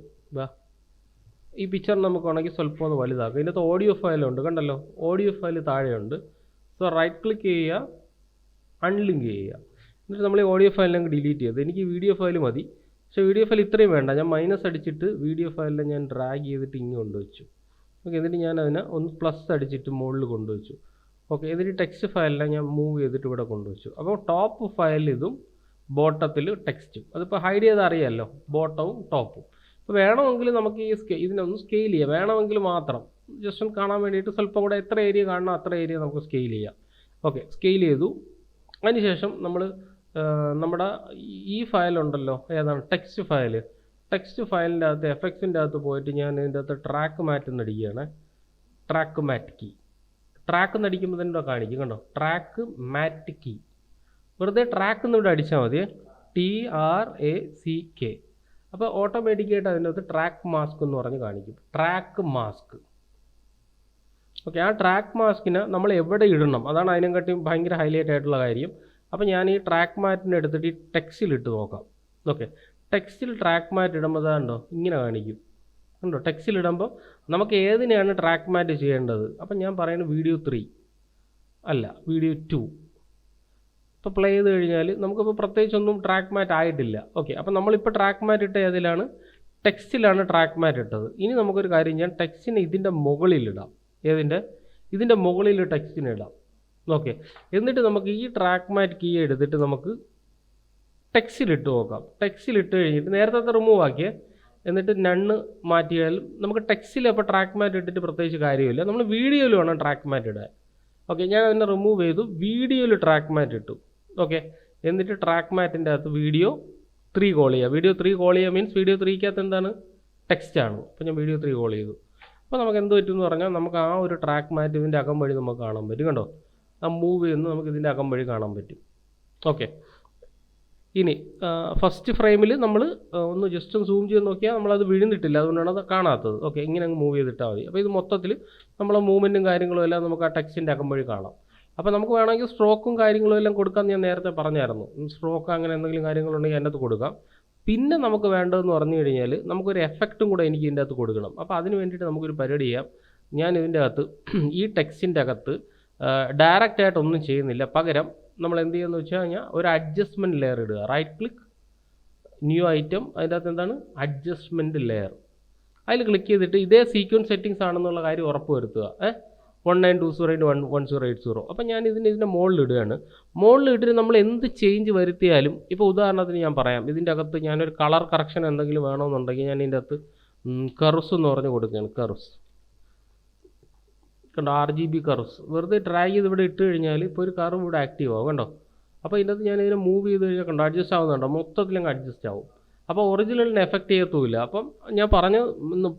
ഈ പിക്ചർ നമുക്ക് വേണമെങ്കിൽ സ്വല്പം ഒന്ന് വലുതാക്കും. ഇതിനകത്ത് ഓഡിയോ ഫയലുണ്ട്, കണ്ടല്ലോ, ഓഡിയോ ഫയൽ താഴെയുണ്ട്. സോ റൈറ്റ് ക്ലിക്ക് ചെയ്യുക, അൺലിങ്ക് ചെയ്യുക. എന്നിട്ട് നമ്മൾ ഈ ഓഡിയോ ഫയലിനെ ഡിലീറ്റ് ചെയ്ത് എനിക്ക് വീഡിയോ ഫയൽ മതി. പക്ഷേ വീഡിയോ ഫയൽ ഇത്രയും വേണ്ട. ഞാൻ മൈനസ് അടിച്ചിട്ട് വീഡിയോ ഫയലിനെ ഞാൻ ഡ്രാഗ് ചെയ്തിട്ട് ഇങ്ങ് കൊണ്ടുവച്ചു. ഓക്കെ, എന്നിട്ട് ഞാൻ അതിനെ ഒന്ന് പ്ലസ് അടിച്ചിട്ട് മുകളിൽ കൊണ്ടുവച്ചു. ഓക്കെ, എന്നിട്ട് ടെക്സ്റ്റ് ഫയലിനെ ഞാൻ മൂവ് ചെയ്തിട്ട് ഇവിടെ കൊണ്ടുവച്ചു. അപ്പോൾ ടോപ്പ് ഫയൽ ഇതും ബോട്ടത്തിൽ ടെക്സ്റ്റും. അതിപ്പോൾ ഹൈഡ് ചെയ്ത് അറിയാമല്ലോ, ബോട്ടവും ടോപ്പും. അപ്പോൾ വേണമെങ്കിൽ നമുക്ക് ഈ ഇതിനൊന്ന് സ്കെയിൽ ചെയ്യാം. വേണമെങ്കിൽ മാത്രം ജസ്റ്റ് ഒന്ന് കാണാൻ വേണ്ടിയിട്ട് സ്വല്പം കൂടെ എത്ര ഏരിയ കാണണം അത്ര ഏരിയ നമുക്ക് സ്കെയിൽ ചെയ്യാം. ഓക്കെ, സ്കെയിൽ ചെയ്തു. അതിനുശേഷം നമ്മൾ നമ്മുടെ ഈ ഫയലുണ്ടല്ലോ, ഏതാണ്, ടെക്സ്റ്റ് ഫയൽ. ടെക്സ്റ്റ് ഫയലിൻ്റെ അകത്ത് എഫക്ട്സിൻ്റെ അകത്ത് പോയിട്ട് ഞാൻ ഇതിൻ്റെ അകത്ത് ട്രാക്ക് മാറ്റ് എന്നടിക്കുകയാണ്. ട്രാക്ക് മാറ്റ് കീ. ട്രാക്ക് എന്നടിക്കുമ്പോൾ തന്നെ കാണിക്കും, കണ്ടോ, ട്രാക്ക് മാറ്റ് കീ. വെറുതെ ട്രാക്ക് എന്നിവിടെ അടിച്ചാൽ മതി, TRACK. അപ്പോൾ ഓട്ടോമാറ്റിക്കായിട്ട് അതിൻ്റെ അകത്ത് ട്രാക്ക് മാസ്ക് എന്ന് പറഞ്ഞ് കാണിക്കും. Track mask. ഓക്കെ, ആ ട്രാക്ക് മാസ്കിനെ നമ്മൾ എവിടെ ഇടണം അതാണ് അതിനെക്കാട്ടിയും ഭയങ്കര ഹൈലൈറ്റ് ആയിട്ടുള്ള കാര്യം. അപ്പോൾ ഞാൻ ഈ ട്രാക്ക് മാറ്റിനെ എടുത്തിട്ട് ഈ ടെക്സ്റ്റിലിട്ട് നോക്കാം. ഓക്കെ, ടെക്സ്റ്റിൽ ട്രാക്ക് മാറ്റ് ഇടുമ്പോൾ അതാണ്ടോ ഇങ്ങനെ കാണിക്കും, കണ്ടോ. ടെക്സ്റ്റിലിടുമ്പോൾ നമുക്ക് ഏതിനെയാണ് ട്രാക്ക് മാറ്റ് ചെയ്യേണ്ടത്. അപ്പം ഞാൻ പറയുന്നത് വീഡിയോ 3 അല്ല, വീഡിയോ 2. ഇപ്പോൾ പ്ലേ ചെയ്ത് കഴിഞ്ഞാൽ നമുക്കിപ്പോൾ പ്രത്യേകിച്ചൊന്നും ട്രാക്ക് മാറ്റ് ആയിട്ടില്ല. ഓക്കെ, അപ്പോൾ നമ്മളിപ്പോൾ ട്രാക്ക് മാറ്റ് ഇട്ട ഏതിലാണ്, ടെക്സ്റ്റിലാണ് ട്രാക്ക് മാറ്റ് ഇട്ടത്. ഇനി നമുക്കൊരു കാര്യം ചെയ്യാം, ടെക്സ്റ്റിനെ ഇതിൻ്റെ മുകളിലിടാം. ഇതിൻ്റെ മുകളിൽ ടെക്സ്റ്റിനെ ഇടാം. ഓക്കെ, എന്നിട്ട് നമുക്ക് ഈ ട്രാക്ക് മാറ്റ് കീ എടുത്തിട്ട് നമുക്ക് ടെക്സ്റ്റിലിട്ട് നോക്കാം. ടെക്സ്റ്റിലിട്ട് കഴിഞ്ഞിട്ട് നേരത്തെ റിമൂവ് ആക്കിയേ, എന്നിട്ട് നണ്ണ് മാറ്റിയാൽ നമുക്ക് ടെക്സ്റ്റിൽ അപ്പോൾ ട്രാക്ക് മാറ്റ് ഇട്ടിട്ട് പ്രത്യേകിച്ച് കാര്യമില്ല. നമ്മൾ വീഡിയോയിൽ വേണം ട്രാക്ക് മാറ്റ് ഇടാൻ. ഓക്കെ, ഞാൻ അതിനെ റിമൂവ് ചെയ്തു, വീഡിയോയിൽ ട്രാക്ക് മാറ്റ് ഇട്ടു. ഓക്കെ, എന്നിട്ട് ട്രാക്ക് മാറ്റിൻ്റെ അകത്ത് വീഡിയോ 3 കോൾ ചെയ്യുക. വീഡിയോ 3 കോൾ ചെയ്യുക മീൻസ് വീഡിയോ 3ക്കകത്ത് എന്താണ്, ടെക്സ്റ്റാണ്. അപ്പോൾ ഞാൻ വീഡിയോ 3 കോൾ ചെയ്തു. അപ്പോൾ നമുക്ക് എന്ത് പറ്റുമെന്ന് പറഞ്ഞാൽ നമുക്ക് ആ ഒരു ട്രാക്ക് മാറ്റ് ഇതിൻ്റെ അകം വഴി നമുക്ക് കാണാൻ പറ്റും, കണ്ടോ. ആ മൂവ് ചെയ്യുന്നത് നമുക്ക് ഇതിൻ്റെ അകം വഴി കാണാൻ പറ്റും. ഓക്കെ, ഇനി ഫസ്റ്റ് ഫ്രെയിമിൽ നമ്മൾ ഒന്ന് ജസ്റ്റ് ഒന്ന് സൂം ചെയ്ത് നോക്കിയാൽ നമ്മളത് വിഴുന്നിട്ടില്ല, അതുകൊണ്ടാണ് അത് കാണാത്തത്. ഓക്കെ, ഇങ്ങനെ അങ്ങ് മൂവ് ചെയ്തിട്ടാൽ മതി. അപ്പോൾ ഇത് മൊത്തത്തിൽ നമ്മളെ മൂവ്മെൻറ്റും കാര്യങ്ങളും എല്ലാം നമുക്ക് ആ ടെക്സ്റ്റിൻ്റെ അകം വഴി കാണാം. അപ്പോൾ നമുക്ക് വേണമെങ്കിൽ സ്ട്രോക്കും കാര്യങ്ങളും എല്ലാം കൊടുക്കാൻ ഞാൻ നേരത്തെ പറഞ്ഞായിരുന്നു. സ്ട്രോക്ക് അങ്ങനെ എന്തെങ്കിലും കാര്യങ്ങളുണ്ടെങ്കിൽ അതിൻ്റെ അകത്ത് കൊടുക്കാം. പിന്നെ നമുക്ക് വേണ്ടതെന്ന് പറഞ്ഞു കഴിഞ്ഞാൽ നമുക്കൊരു എഫക്റ്റും കൂടെ എനിക്ക് ഇതിൻ്റെ അകത്ത് കൊടുക്കണം. അപ്പോൾ അതിന് വേണ്ടിയിട്ട് നമുക്കൊരു പരിപാടി ചെയ്യാം. ഞാൻ ഇതിൻ്റെ അകത്ത് ഈ ടെക്സ്റ്റിൻ്റെ അകത്ത് ഡയറക്റ്റായിട്ട് ഒന്നും ചെയ്യുന്നില്ല. പകരം നമ്മൾ എന്ത് ചെയ്യുമെന്ന് വെച്ച് കഴിഞ്ഞാൽ ഒരു അഡ്ജസ്റ്റ്മെൻറ്റ് ലെയർ ഇടുക. റൈറ്റ് ക്ലിക്ക്, ന്യൂ ഐറ്റം, അതിൻ്റെ അകത്ത് എന്താണ്, അഡ്ജസ്റ്റ്മെൻറ്റ് ലെയർ. അതിൽ ക്ലിക്ക് ചെയ്തിട്ട് ഇതേ സീക്വൻസ് സെറ്റിങ്സ് ആണെന്നുള്ള കാര്യം ഉറപ്പ് വരുത്തുക. 1920*1080. അപ്പം ഞാൻ ഇതിൻ്റെ മുകളിലിടുകയാണ്. മുകളിലിട്ടിട്ട് നമ്മൾ എന്ത് ചേഞ്ച് വരുത്തിയാലും, ഇപ്പോൾ ഉദാഹരണത്തിന് ഞാൻ പറയാം, ഇതിൻ്റെ അകത്ത് ഞാനൊരു കളർ കറക്ഷൻ എന്തെങ്കിലും വേണമെന്നുണ്ടെങ്കിൽ ഞാൻ ഇതിൻ്റെ അകത്ത് കർവ്സ് എന്ന് പറഞ്ഞ് കൊടുക്കുകയാണ്. കർവ്സ് കണ്ടോ, RGB കർവ്സ്. വെറുതെ ഡ്രാഗ് ചെയ്ത് ഇവിടെ ഇട്ട് കഴിഞ്ഞാൽ ഇപ്പോൾ ഒരു കർവ് ഇവിടെ ആക്റ്റീവ് ആവും, കണ്ടോ. അപ്പോൾ ഇതിൻ്റെ അകത്ത് ഞാൻ ഇതിനെ മൂവ് ചെയ്ത് കഴിഞ്ഞാൽ കണ്ടോ അഡ്ജസ്റ്റ് ആവുന്നുണ്ടോ, മൊത്തത്തിലങ്ങ് അഡ്ജസ്റ്റ് ആവും. അപ്പോൾ ഒറിജിനലിന് എഫക്റ്റ് ചെയ്യത്തുമില്ല. അപ്പം ഞാൻ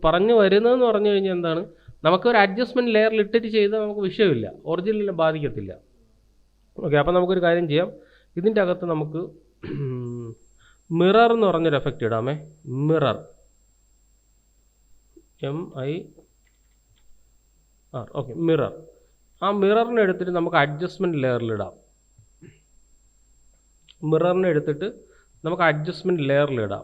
പറഞ്ഞു വരുന്നതെന്ന് പറഞ്ഞു കഴിഞ്ഞാൽ എന്താണ്, നമുക്കൊരു അഡ്ജസ്റ്റ്മെൻറ്റ് ലെയറിൽ ഇട്ടിട്ട് ചെയ്താൽ നമുക്ക് വിഷയമില്ല, ഒറിജിനലിനെ ബാധിക്കത്തില്ല. ഓക്കെ, അപ്പോൾ നമുക്കൊരു കാര്യം ചെയ്യാം, ഇതിൻ്റെ അകത്ത് നമുക്ക് മിറർ എന്ന് പറഞ്ഞൊരു എഫക്റ്റ് ഇടാമേ. Mirror, MIRR. Okay, mirror. ആ മിററിനെ എടുത്തിട്ട് നമുക്ക് അഡ്ജസ്റ്റ്മെൻറ്റ് ലെയറിലിടാം. മിററിനെ എടുത്തിട്ട് നമുക്ക് അഡ്ജസ്റ്റ്മെൻറ്റ് ലെയറിലിടാം.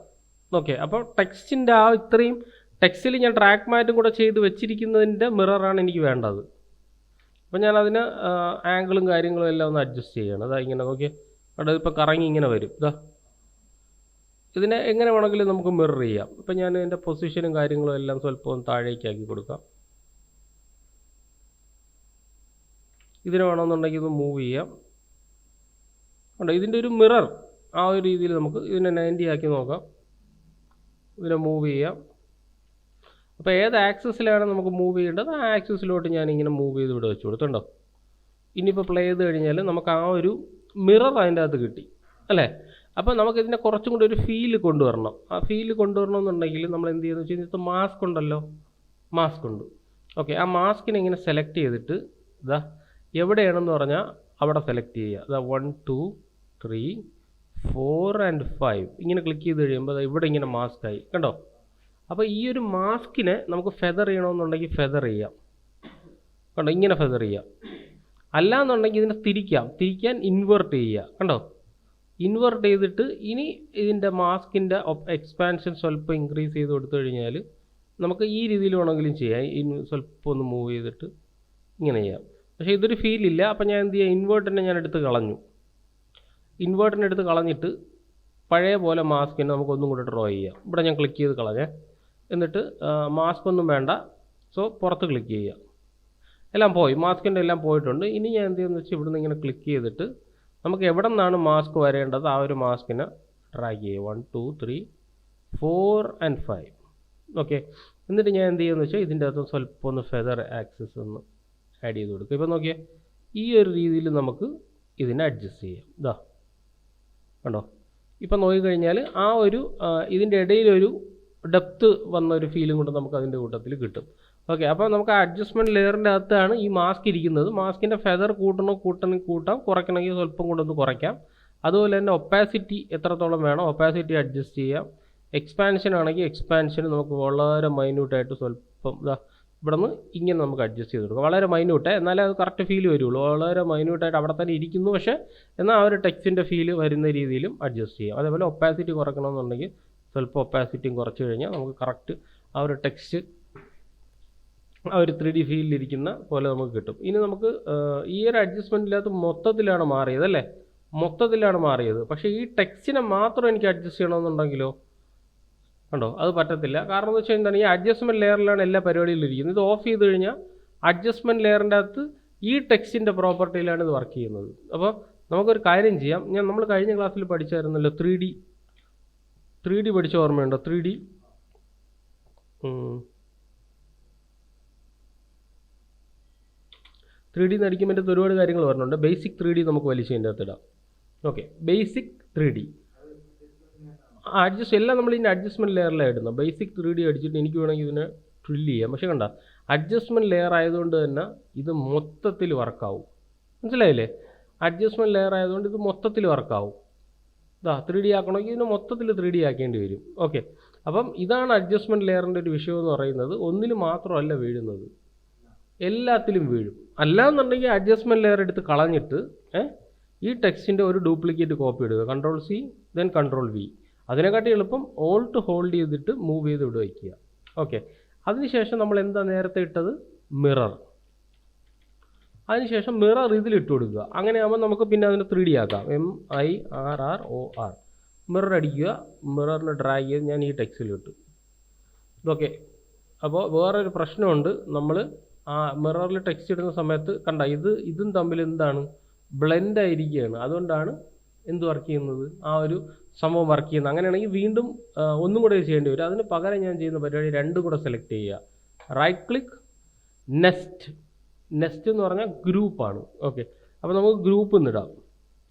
ഓക്കെ, അപ്പോൾ ടെക്സ്റ്റിൻ്റെ ആ ഇത്രയും ടെക്സ്റ്റിൽ ഞാൻ ട്രാക്ക് മാറ്റും കൂടെ ചെയ്ത് വെച്ചിരിക്കുന്നതിൻ്റെ മിററാണ് എനിക്ക് വേണ്ടത്. അപ്പോൾ ഞാനതിന് ആംഗിളും കാര്യങ്ങളും എല്ലാം ഒന്ന് അഡ്ജസ്റ്റ് ചെയ്യണം. അതാ ഇങ്ങനെ നോക്കിയാൽ അവിടെ ഇപ്പോൾ കറങ്ങി ഇങ്ങനെ വരും. ഇതാ ഇതിനെ എങ്ങനെ വേണമെങ്കിലും നമുക്ക് മിറർ ചെയ്യാം. ഇപ്പം ഞാൻ ഇതിൻ്റെ പൊസിഷനും കാര്യങ്ങളും എല്ലാം സ്വല്പം ഒന്ന് താഴേക്കാക്കി കൊടുക്കാം. ഇതിനെ വേണമെന്നുണ്ടെങ്കിൽ ഇത് മൂവ് ചെയ്യാം. ഉണ്ട് ഇതിൻ്റെ ഒരു മിറർ ആ ഒരു രീതിയിൽ നമുക്ക് ഇതിനെ 90 ആക്കി നോക്കാം. ഇതിനെ മൂവ് ചെയ്യാം. അപ്പോൾ ഏത് ആക്സിസിലാണ് നമുക്ക് മൂവ് ചെയ്യേണ്ടത് ആ ആക്സിസിലോട്ട് ഞാനിങ്ങനെ മൂവ് ചെയ്ത് ഇവിടെ വെച്ച് കൊടുത്തുണ്ടോ. ഇനിയിപ്പോൾ പ്ലേ ചെയ്ത് കഴിഞ്ഞാൽ നമുക്ക് ആ ഒരു മിറർ അതിൻ്റെ അകത്ത് കിട്ടി അല്ലേ. അപ്പോൾ നമുക്കിതിനെ കുറച്ചും കൂടി ഒരു ഫീല് കൊണ്ടുവരണം. ആ ഫീല് കൊണ്ടുവരണമെന്നുണ്ടെങ്കിൽ നമ്മൾ എന്ത് ചെയ്യുന്നത് വെച്ച് കഴിഞ്ഞാൽ ഇത് മാസ്ക് ഉണ്ടല്ലോ, മാസ്ക് ഉണ്ട്. ഓക്കെ, ആ മാസ്കിനെ ഇങ്ങനെ സെലക്ട് ചെയ്തിട്ട് ഇതാ എവിടെയാണെന്ന് പറഞ്ഞാൽ അവിടെ സെലക്ട് ചെയ്യുക. ഇതാ 1 2 3 4 ആൻഡ് 5 ഇങ്ങനെ ക്ലിക്ക് ചെയ്ത് കഴിയുമ്പോൾ ഇവിടെ ഇങ്ങനെ മാസ്കായി കണ്ടോ. അപ്പോൾ ഈ ഒരു മാസ്കിനെ നമുക്ക് ഫെദർ ചെയ്യണമെന്നുണ്ടെങ്കിൽ ഫെദർ ചെയ്യാം കണ്ടോ, ഇങ്ങനെ ഫെദർ ചെയ്യാം. അല്ലാന്നുണ്ടെങ്കിൽ ഇതിനെ തിരിക്കാൻ ഇൻവേർട്ട് ചെയ്യുക കണ്ടോ. ഇൻവേർട്ട് ചെയ്തിട്ട് ഇനി ഇതിൻ്റെ മാസ്കിൻ്റെ എക്സ്പാൻഷൻ സ്വല്പം ഇൻക്രീസ് ചെയ്ത് കൊടുത്തു കഴിഞ്ഞാൽ നമുക്ക് ഈ രീതിയിൽ വേണമെങ്കിലും ചെയ്യാം. സ്വല്പം ഒന്ന് മൂവ് ചെയ്തിട്ട് ഇങ്ങനെ ചെയ്യാം. പക്ഷേ ഇതൊരു ഫീലില്ല. അപ്പോൾ ഞാൻ എന്ത് ചെയ്യാം, ഇൻവേർട്ടിനെ ഞാൻ എടുത്ത് കളഞ്ഞു. ഇൻവേർട്ടിനെ എടുത്ത് കളഞ്ഞിട്ട് പഴയ പോലെ മാസ്കിനെ നമുക്കൊന്നും കൂടെ ഡ്രോ ചെയ്യാം. ഇവിടെ ഞാൻ ക്ലിക്ക് ചെയ്ത് കളഞ്ഞേ. എന്നിട്ട് മാസ്ക് ഒന്നും വേണ്ട, സോ പുറത്ത് ക്ലിക്ക് ചെയ്യുക. എല്ലാം പോയി, മാസ്കിൻ്റെ എല്ലാം പോയിട്ടുണ്ട്. ഇനി ഞാൻ എന്ത് ചെയ്യുന്നത് വെച്ചാൽ ഇവിടുന്ന് ഇങ്ങനെ ക്ലിക്ക് ചെയ്തിട്ട് നമുക്ക് എവിടെ നിന്നാണ് മാസ്ക് വരേണ്ടത് ആ ഒരു മാസ്കിനെ ഡ്രാഗ് ചെയ്യുക. 1 2 3 4 ആൻഡ് 5 ഓക്കെ. എന്നിട്ട് ഞാൻ എന്ത് ചെയ്യുമെന്ന് വെച്ചാൽ ഇതിൻ്റെ അകത്ത് സ്വല്പം ഒന്ന് ഫെദർ ആക്സിസ് ഒന്ന് ആഡ് ചെയ്ത് കൊടുക്കുക. ഇപ്പോൾ നോക്കിയേ, ഈ ഒരു രീതിയിൽ നമുക്ക് ഇതിനെ അഡ്ജസ്റ്റ് ചെയ്യാം. ഇതാ കണ്ടോ. ഇപ്പം നോക്കിക്കഴിഞ്ഞാൽ ആ ഒരു ഇതിൻ്റെ ഇടയിലൊരു ഡെപ്ത്ത് വന്ന ഒരു ഫീലും കൊണ്ട് നമുക്ക് അതിൻ്റെ കൂട്ടത്തിൽ കിട്ടും. ഓക്കെ, അപ്പോൾ നമുക്ക് ആ അഡ്ജസ്റ്റ്മെൻറ്റ് ലെയറിൻ്റെ അകത്താണ് ഈ മാസ്ക് ഇരിക്കുന്നത്. മാസ്കിൻ്റെ ഫെദർ കൂട്ടാം, കുറയ്ക്കണമെങ്കിൽ സ്വല്പം കൊണ്ടൊന്ന് കുറയ്ക്കാം. അതുപോലെ തന്നെ ഒപ്പാസിറ്റി എത്രത്തോളം വേണം ഒപ്പാസിറ്റി അഡ്ജസ്റ്റ് ചെയ്യാം. എക്സ്പാൻഷൻ ആണെങ്കിൽ എക്സ്പാൻഷൻ നമുക്ക് വളരെ മൈന്യൂട്ടായിട്ട് സ്വല്പം ഇതാ ഇവിടെ നിന്ന് ഇങ്ങനെ നമുക്ക് അഡ്ജസ്റ്റ് ചെയ്ത് കൊടുക്കാം. വളരെ മൈന്യൂട്ട്, എന്നാലേ അത് കറക്റ്റ് ഫീൽ വരുള്ളൂ. വളരെ മൈന്യൂട്ടായിട്ട് അവിടെ തന്നെ ഇരിക്കുന്നു, പക്ഷേ എന്നാൽ ആ ഒരു ടെക്സ്റ്റിൻ്റെ ഫീൽ വരുന്ന രീതിയിലും അഡ്ജസ്റ്റ് ചെയ്യാം. അതേപോലെ ഒപ്പാസിറ്റി കുറയ്ക്കണമെന്നുണ്ടെങ്കിൽ സ്വല്പം ഒപ്പാസിറ്റിയും കുറച്ച് കഴിഞ്ഞാൽ നമുക്ക് കറക്റ്റ് ആ ഒരു ടെക്സ്റ്റ് ആ ഒരു 3D ഫീലിലിരിക്കുന്ന പോലെ നമുക്ക് കിട്ടും. ഇനി നമുക്ക് ഈ ഒരു അഡ്ജസ്റ്റ്മെൻറ്റിനകത്ത് മൊത്തത്തിലാണ് മാറിയത് അല്ലേ, മൊത്തത്തിലാണ് മാറിയത്. പക്ഷേ ഈ ടെക്സ്റ്റിനെ മാത്രം എനിക്ക് അഡ്ജസ്റ്റ് ചെയ്യണമെന്നുണ്ടെങ്കിലോ കണ്ടോ, അത് പറ്റത്തില്ല. കാരണം എന്ന് വെച്ചാൽ എന്താണ്, ഈ അഡ്ജസ്റ്റ്മെൻറ്റ് ലെയറിലാണ് എല്ലാ പരിപാടിയിലും ഇരിക്കുന്നത്. ഇത് ഓഫ് ചെയ്ത് കഴിഞ്ഞാൽ അഡ്ജസ്റ്റ്മെൻറ്റ് ലെയറിൻ്റെ അകത്ത് ഈ ടെക്സ്റ്റിൻ്റെ പ്രോപ്പർട്ടിയിലാണ് ഇത് വർക്ക് ചെയ്യുന്നത്. അപ്പോൾ നമുക്കൊരു കാര്യം ചെയ്യാം. നമ്മൾ കഴിഞ്ഞ ക്ലാസ്സിൽ പഠിച്ചായിരുന്നല്ലോ 3D പഠിച്ച ഓർമ്മയുണ്ടോ? 3D നടിക്കുമ്പോൾ എൻ്റെ ഒരുപാട് കാര്യങ്ങൾ പറഞ്ഞിട്ടുണ്ട്. ബേസിക് 3D നമുക്ക് വലിച്ച് അതിൻ്റെ അകത്ത് ഇടാം. ഓക്കെ, ബേസിക് 3D അഡ്ജസ്റ്റ് എല്ലാം നമ്മൾ ഇതിൻ്റെ അഡ്ജസ്റ്റ്മെൻറ്റ് ലെയറിലാണ് ഇടുന്നത്. ബേസിക് 3D അടിച്ചിട്ട് എനിക്ക് വേണമെങ്കിൽ ഇതിനെ ഡ്രില്ല് ചെയ്യാം. പക്ഷേ കണ്ട, അഡ്ജസ്റ്റ്മെൻറ്റ് ലെയർ ആയതുകൊണ്ട് തന്നെ ഇത് മൊത്തത്തിൽ വർക്കാവും. മനസ്സിലായില്ലേ? അഡ്ജസ്റ്റ്മെൻറ്റ് ലെയർ ആയതുകൊണ്ട് ഇത് മൊത്തത്തിൽ വർക്കാവും. ഇതാ 3D ആക്കണമെങ്കിൽ ഇതിന് മൊത്തത്തിൽ 3D ആക്കേണ്ടി വരും. ഓക്കെ, അപ്പം ഇതാണ് അഡ്ജസ്റ്റ്മെൻറ്റ് ലെയറിൻ്റെ ഒരു വിഷയം എന്ന് പറയുന്നത്. ഒന്നിൽ മാത്രമല്ല വീഴുന്നത്, എല്ലാത്തിലും വീഴും. അല്ലാന്നുണ്ടെങ്കിൽ അഡ്ജസ്റ്റ്മെൻറ്റ് ലെയർ എടുത്ത് കളഞ്ഞിട്ട് ഈ ടെക്സ്റ്റിൻ്റെ ഒരു ഡ്യൂപ്ലിക്കേറ്റ് കോപ്പി ഇടുക. Ctrl+C then Ctrl+V. അതിനെക്കാട്ടി എളുപ്പം ഓൾട്ട് ഹോൾഡ് ചെയ്തിട്ട് മൂവ് ചെയ്ത് ഇവിടെ വയ്ക്കുക. ഓക്കെ, അതിനുശേഷം നമ്മൾ എന്താ നേരത്തെ ഇട്ടത്, മിറർ. അതിനുശേഷം മിറർ ഇതിലിട്ട് കൊടുക്കുക. അങ്ങനെയാകുമ്പോൾ നമുക്ക് പിന്നെ അതിന് 3D ആക്കാം. MIRROR മിറർ അടിക്കുക. മിററിന് ഡ്രാഗ് ചെയ്ത് ഞാൻ ഈ ടെക്സ്റ്റിലിട്ടു. ഓക്കെ, അപ്പോൾ വേറൊരു പ്രശ്നമുണ്ട്. നമ്മൾ ആ മിററിൽ ടെക്സ്റ്റ് ഇടുന്ന സമയത്ത് കണ്ട ഇതും തമ്മിൽ എന്താണ്, ബ്ലെൻഡ് ആയിരിക്കുകയാണ്. അതുകൊണ്ടാണ് എന്ത് വർക്ക് ചെയ്യുന്നത്, ആ ഒരു സംഭവം വർക്ക് ചെയ്യുന്നത്. അങ്ങനെയാണെങ്കിൽ വീണ്ടും ഒന്നും കൂടെ ചെയ്യേണ്ടി വരും. അതിന് പകരം ഞാൻ ചെയ്യുന്ന പരിപാടി രണ്ടും കൂടെ സെലക്ട് ചെയ്യുക. Right click, nest. നെസ്റ്റ് എന്ന് പറഞ്ഞാൽ ഗ്രൂപ്പാണ്. ഓക്കെ, അപ്പോൾ നമുക്ക് ഗ്രൂപ്പ് എന്നിടാം.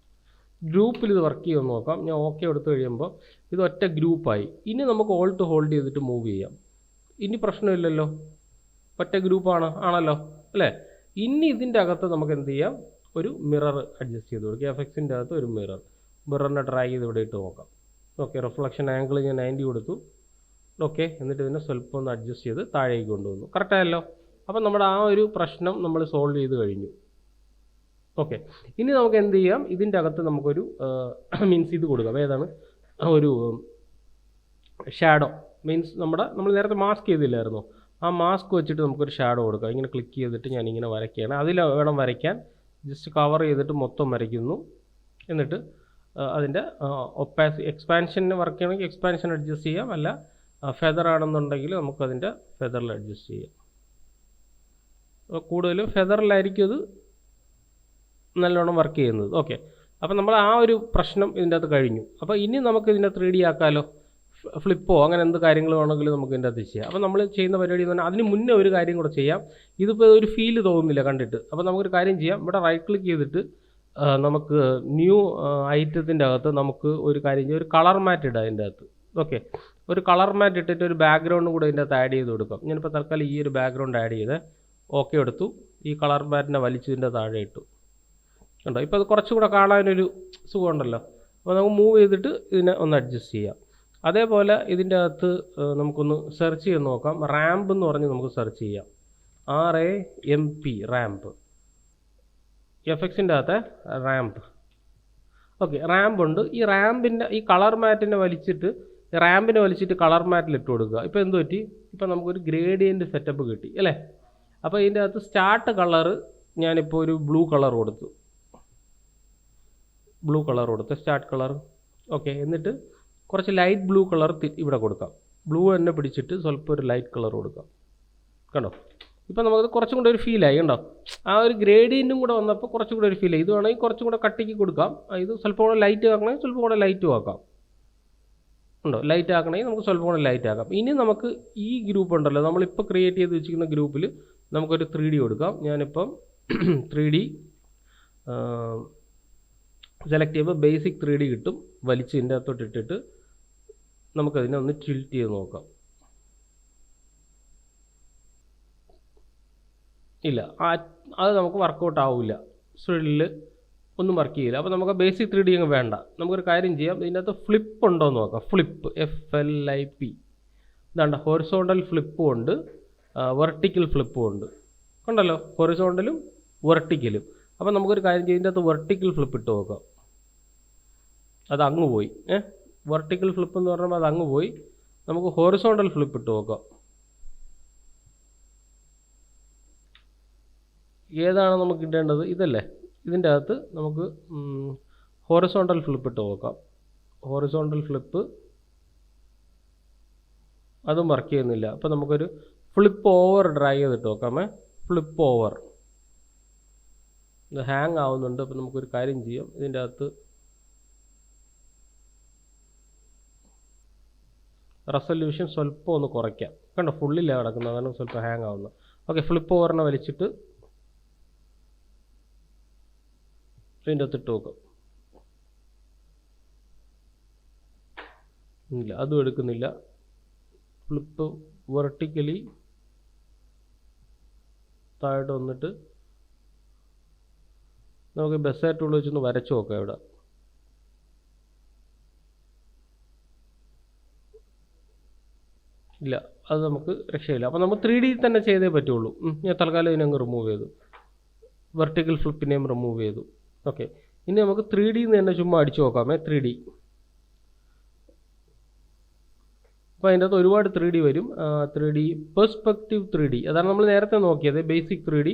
ഗ്രൂപ്പിൽ ഇത് വർക്ക് ചെയ്യുമെന്ന് നോക്കാം. ഞാൻ ഓക്കെ എടുത്തു കഴിയുമ്പോൾ ഇത് ഒറ്റ ഗ്രൂപ്പായി. ഇനി നമുക്ക് ഓൾട്ട് ഹോൾഡ് ചെയ്തിട്ട് മൂവ് ചെയ്യാം. ഇനി പ്രശ്നമില്ലല്ലോ, ഒറ്റ ആണല്ലോ അല്ലേ. ഇനി ഇതിൻ്റെ അകത്ത് നമുക്ക് എന്ത് ചെയ്യാം, ഒരു മിറർ അഡ്ജസ്റ്റ് ചെയ്ത് കൊടുക്കുക. എഫക്ട്സിൻ്റെ അകത്ത് ഒരു മിററിനെ ഡ്രാഗ് ചെയ്ത് ഇവിടെ ഇട്ട് നോക്കാം. ഓക്കെ, റിഫ്ലക്ഷൻ ആംഗിൾ ഞാൻ 90 കൊടുത്തു. ഓക്കെ, എന്നിട്ട് ഇതിനെ സ്വല്പം ഒന്ന് അഡ്ജസ്റ്റ് ചെയ്ത് താഴേക്ക് കൊണ്ടുവന്നു. കറക്റ്റായല്ലോ. അപ്പം നമ്മുടെ ആ ഒരു പ്രശ്നം നമ്മൾ സോൾവ് ചെയ്ത് കഴിഞ്ഞു. ഓക്കെ, ഇനി നമുക്ക് എന്ത് ചെയ്യാം, ഇതിൻ്റെ അകത്ത് നമുക്കൊരു മീൻസ് ഇത് കൊടുക്കാം. ഏതാണ്, ഒരു ഷാഡോ. മീൻസ് നമ്മൾ നേരത്തെ മാസ്ക് ചെയ്തില്ലായിരുന്നോ, ആ മാസ്ക് വെച്ചിട്ട് നമുക്കൊരു ഷാഡോ കൊടുക്കാം. ഇങ്ങനെ ക്ലിക്ക് ചെയ്തിട്ട് ഞാനിങ്ങനെ വരയ്ക്കുകയാണ്. അതിൽ വേണം വരയ്ക്കാൻ. ജസ്റ്റ് കവർ ചെയ്തിട്ട് മൊത്തം വരയ്ക്കുന്നു. എന്നിട്ട് അതിൻ്റെ എക്സ്പാൻഷന് വർക്ക് ചെയ്യണമെങ്കിൽ എക്സ്പാൻഷൻ അഡ്ജസ്റ്റ് ചെയ്യാം, അല്ല ഫെദർ ആണെന്നുണ്ടെങ്കിൽ നമുക്കതിൻ്റെ ഫെദറിൽ അഡ്ജസ്റ്റ് ചെയ്യാം. കൂടുതലും ഫെദറിലായിരിക്കും ഇത് നല്ലോണം വർക്ക് ചെയ്യുന്നത്. ഓക്കെ, അപ്പോൾ നമ്മൾ ആ ഒരു പ്രശ്നം ഇതിൻ്റെ അകത്ത് കഴിഞ്ഞു. അപ്പോൾ ഇനി നമുക്ക് ഇതിനെ 3D ആക്കാമല്ലോ. ഫ്ലിപ്പോ അങ്ങനെ എന്ത് കാര്യങ്ങൾ വേണമെങ്കിലും നമുക്ക് ഇതിൻ്റെ അകത്ത് ചെയ്യാം. അപ്പോൾ നമ്മൾ ചെയ്യുന്ന പരിപാടി എന്ന് പറഞ്ഞാൽ അതിന് മുന്നേ ഒരു കാര്യം കൂടെ ചെയ്യാം. ഇതിപ്പോൾ ഒരു ഫീൽ തോന്നുന്നില്ല കണ്ടിട്ട്. അപ്പോൾ നമുക്കൊരു കാര്യം ചെയ്യാം. ഇവിടെ റൈറ്റ് ക്ലിക്ക് ചെയ്തിട്ട് നമുക്ക് ന്യൂ ഐറ്റത്തിൻ്റെ അകത്ത് നമുക്ക് ഒരു കാര്യം ചെയ്യാം, ഒരു കളർ മാറ്റ് ഇടാം അതിൻ്റെ അകത്ത്. ഓക്കെ, ഒരു കളർ മാറ്റ് ഇട്ടിട്ട് ഒരു ബാക്ക്ഗ്രൗണ്ടും കൂടെ ഇതിൻ്റെ അകത്ത് ആഡ് ചെയ്ത് കൊടുക്കാം. ഞാനിപ്പോൾ തൽക്കാലം ഈ ഒരു ബാക്ക്ഗ്രൗണ്ട് ആഡ് ചെയ്ത് ഓക്കെ എടുത്തു. ഈ കളർ മാറ്റിനെ വലിച്ചതിൻ്റെ താഴെ ഇട്ടു. കണ്ടോ, ഇപ്പോൾ അത് കുറച്ചുകൂടെ കാണാനൊരു സുഖമുണ്ടല്ലോ. അപ്പോൾ നമുക്ക് മൂവ് ചെയ്തിട്ട് ഇതിനെ ഒന്ന് അഡ്ജസ്റ്റ് ചെയ്യാം. അതേപോലെ ഇതിൻ്റെ അകത്ത് നമുക്കൊന്ന് സെർച്ച് ചെയ്ത് നോക്കാം. റാമ്പ് എന്ന് പറഞ്ഞ് നമുക്ക് സെർച്ച് ചെയ്യാം. RAMP, ramp. എഫക്സിൻ്റെ അകത്തെ റാമ്പ്. ഓക്കെ, റാമ്പ് ഉണ്ട്. ഈ റാമ്പിൻ്റെ ഈ കളർ മാറ്റിനെ വലിച്ചിട്ട് റാമ്പിനെ വലിച്ചിട്ട് കളർ മാറ്റിൽ ഇട്ട് കൊടുക്കുക. ഇപ്പോൾ എന്ത് പറ്റി? ഇപ്പോൾ നമുക്കൊരു ഗ്രേഡിയൻറ്റ് സെറ്റപ്പ് കിട്ടി അല്ലേ? അപ്പോൾ ഇതിൻ്റെ അകത്ത് സ്റ്റാർട്ട് കളറ് ഞാനിപ്പോൾ ഒരു ബ്ലൂ കളർ കൊടുത്തു. Start colour. ഓക്കെ, എന്നിട്ട് കുറച്ച് ലൈറ്റ് ബ്ലൂ കളർ ഇവിടെ കൊടുക്കാം. ബ്ലൂ തന്നെ പിടിച്ചിട്ട് സ്വല്പം ഒരു ലൈറ്റ് കളർ കൊടുക്കാം. കണ്ടോ, ഇപ്പോൾ നമുക്കത് കുറച്ചും കൂടെ ഒരു ഫീലായി. കണ്ടോ, ആ ഒരു ഗ്രേഡിയൻറ്റും കൂടെ വന്നപ്പോൾ കുറച്ചും കൂടെ ഒരു ഫീലായി. ഇത് വേണമെങ്കിൽ കുറച്ചും കൂടെ കട്ടിക്ക് കൊടുക്കാം. ഇത് സ്വല്പം കൂടെ ലൈറ്റ് ആക്കണമെങ്കിൽ സ്വല്പം കൂടെ ലൈറ്റും ആക്കാം. ഉണ്ടോ, ലൈറ്റ് ആക്കണമെങ്കിൽ നമുക്ക് സ്വല്പം കൂടെ ലൈറ്റ് ആക്കാം. ഇനി നമുക്ക് ഈ ഗ്രൂപ്പ് ഉണ്ടല്ലോ, നമ്മളിപ്പോൾ ക്രിയേറ്റ് ചെയ്ത് വെച്ചിരിക്കുന്ന ഗ്രൂപ്പിൽ നമുക്കൊരു 3D കൊടുക്കാം. ഞാനിപ്പം 3D സെലക്ട് ചെയ്യുമ്പോൾ ബേസിക് 3D കിട്ടും. വലിച്ച് ഇതിൻ്റെ അകത്തോട്ട് ഇട്ടിട്ട് നമുക്കതിനെ ഒന്ന് ടിൽറ്റ് ചെയ്ത് നോക്കാം. ഇല്ല, അത് നമുക്ക് വർക്കൗട്ട് ആവില്ല. സ്റ്റില് ഒന്നും വർക്ക് ചെയ്യില്ല. അപ്പോൾ നമുക്ക് ബേസിക് 3D അങ്ങ് വേണ്ട. നമുക്കൊരു കാര്യം ചെയ്യാം, ഇതിൻ്റെ അകത്ത് ഫ്ലിപ്പ് ഉണ്ടോ എന്ന് നോക്കാം. Flip, FLIP. ഇതാണ്ട് ഹൊറിസോണ്ടൽ ഫ്ലിപ്പും ഉണ്ട്, വെർട്ടിക്കൽ ഫ്ലിപ്പും ഉണ്ട്. കണ്ടല്ലോ, ഹൊറിസോണ്ടലും വെർട്ടിക്കലും. അപ്പോൾ നമുക്കൊരു കാര്യം ചെയ്യാം, ഇതിൻ്റെ അകത്ത് വെർട്ടിക്കൽ ഫ്ലിപ്പ് ഇട്ട് നോക്കാം. അത് അങ്ങ് പോയി. വെർട്ടിക്കൽ ഫ്ലിപ്പ് എന്ന് പറയുമ്പോൾ അത് അങ്ങ് പോയി. നമുക്ക് ഹൊറിസോണ്ടൽ ഫ്ലിപ്പ് ഇട്ട് നോക്കാം. ഏതാണ് നമുക്ക് ഇടേണ്ടത്? ഇതല്ലേ. ഇതിൻ്റെ അകത്ത് നമുക്ക് ഹൊറിസോണ്ടൽ ഫ്ലിപ്പ് ഇട്ട് നോക്കാം. ഹൊറിസോണ്ടൽ ഫ്ലിപ്പ് അതും വർക്ക് ചെയ്യുന്നില്ല. അപ്പോൾ നമുക്കൊരു ഫ്ലിപ്പ് ഓവർ ഡ്രാഗ് ചെയ്തിട്ട് നോക്കാമേ. ഫ്ലിപ്പ് ഓവർ ഇത് ഹാങ് ആവുന്നുണ്ട്. അപ്പോൾ നമുക്കൊരു കാര്യം ചെയ്യാം, ഇതിൻ്റെ അകത്ത് റെസൊല്യൂഷൻ സ്വല്പം ഒന്ന് കുറയ്ക്കാം. കണ്ടോ, ഫുള്ളില്ല കിടക്കുന്നത്, അതാണ് സ്വല്പം ഹാങ് ആവുന്നത്. ഓക്കെ, ഫ്ലിപ്പ് ഓവറിനെ വലിച്ചിട്ട് ഇതിൻ്റെ അകത്ത് ഇട്ട് നോക്കാം. ഇല്ല, അതും എടുക്കുന്നില്ല. ഫ്ലിപ്പ് വെർട്ടിക്കലി താഴോട്ട് വന്നിട്ട് നമുക്ക് ബെസ്സർ ടൂൾ വെച്ചൊന്ന് വരച്ച് നോക്കാം. ഇവിടെ ഇല്ല, അത് നമുക്ക് രക്ഷയില്ല. അപ്പോൾ നമ്മൾ 3D തന്നെ ചെയ്തേ പറ്റുള്ളൂ. ഞാൻ തൽക്കാലം ഇതിനങ്ങ് റിമൂവ് ചെയ്തു. വെർട്ടിക്കൽ ഫ്ലിപ്പിനെയും റിമൂവ് ചെയ്തു. ഓക്കെ, ഇനി നമുക്ക് 3D തന്നെ ചുമ്മാ അടിച്ചു നോക്കാമേ. 3D. അപ്പോൾ അതിൻ്റെ അകത്ത് ഒരുപാട് 3D വരും. 3D പെർസ്പെക്റ്റീവ് 3D, അതാണ് നമ്മൾ നേരത്തെ നോക്കിയത്, ബേസിക് 3D.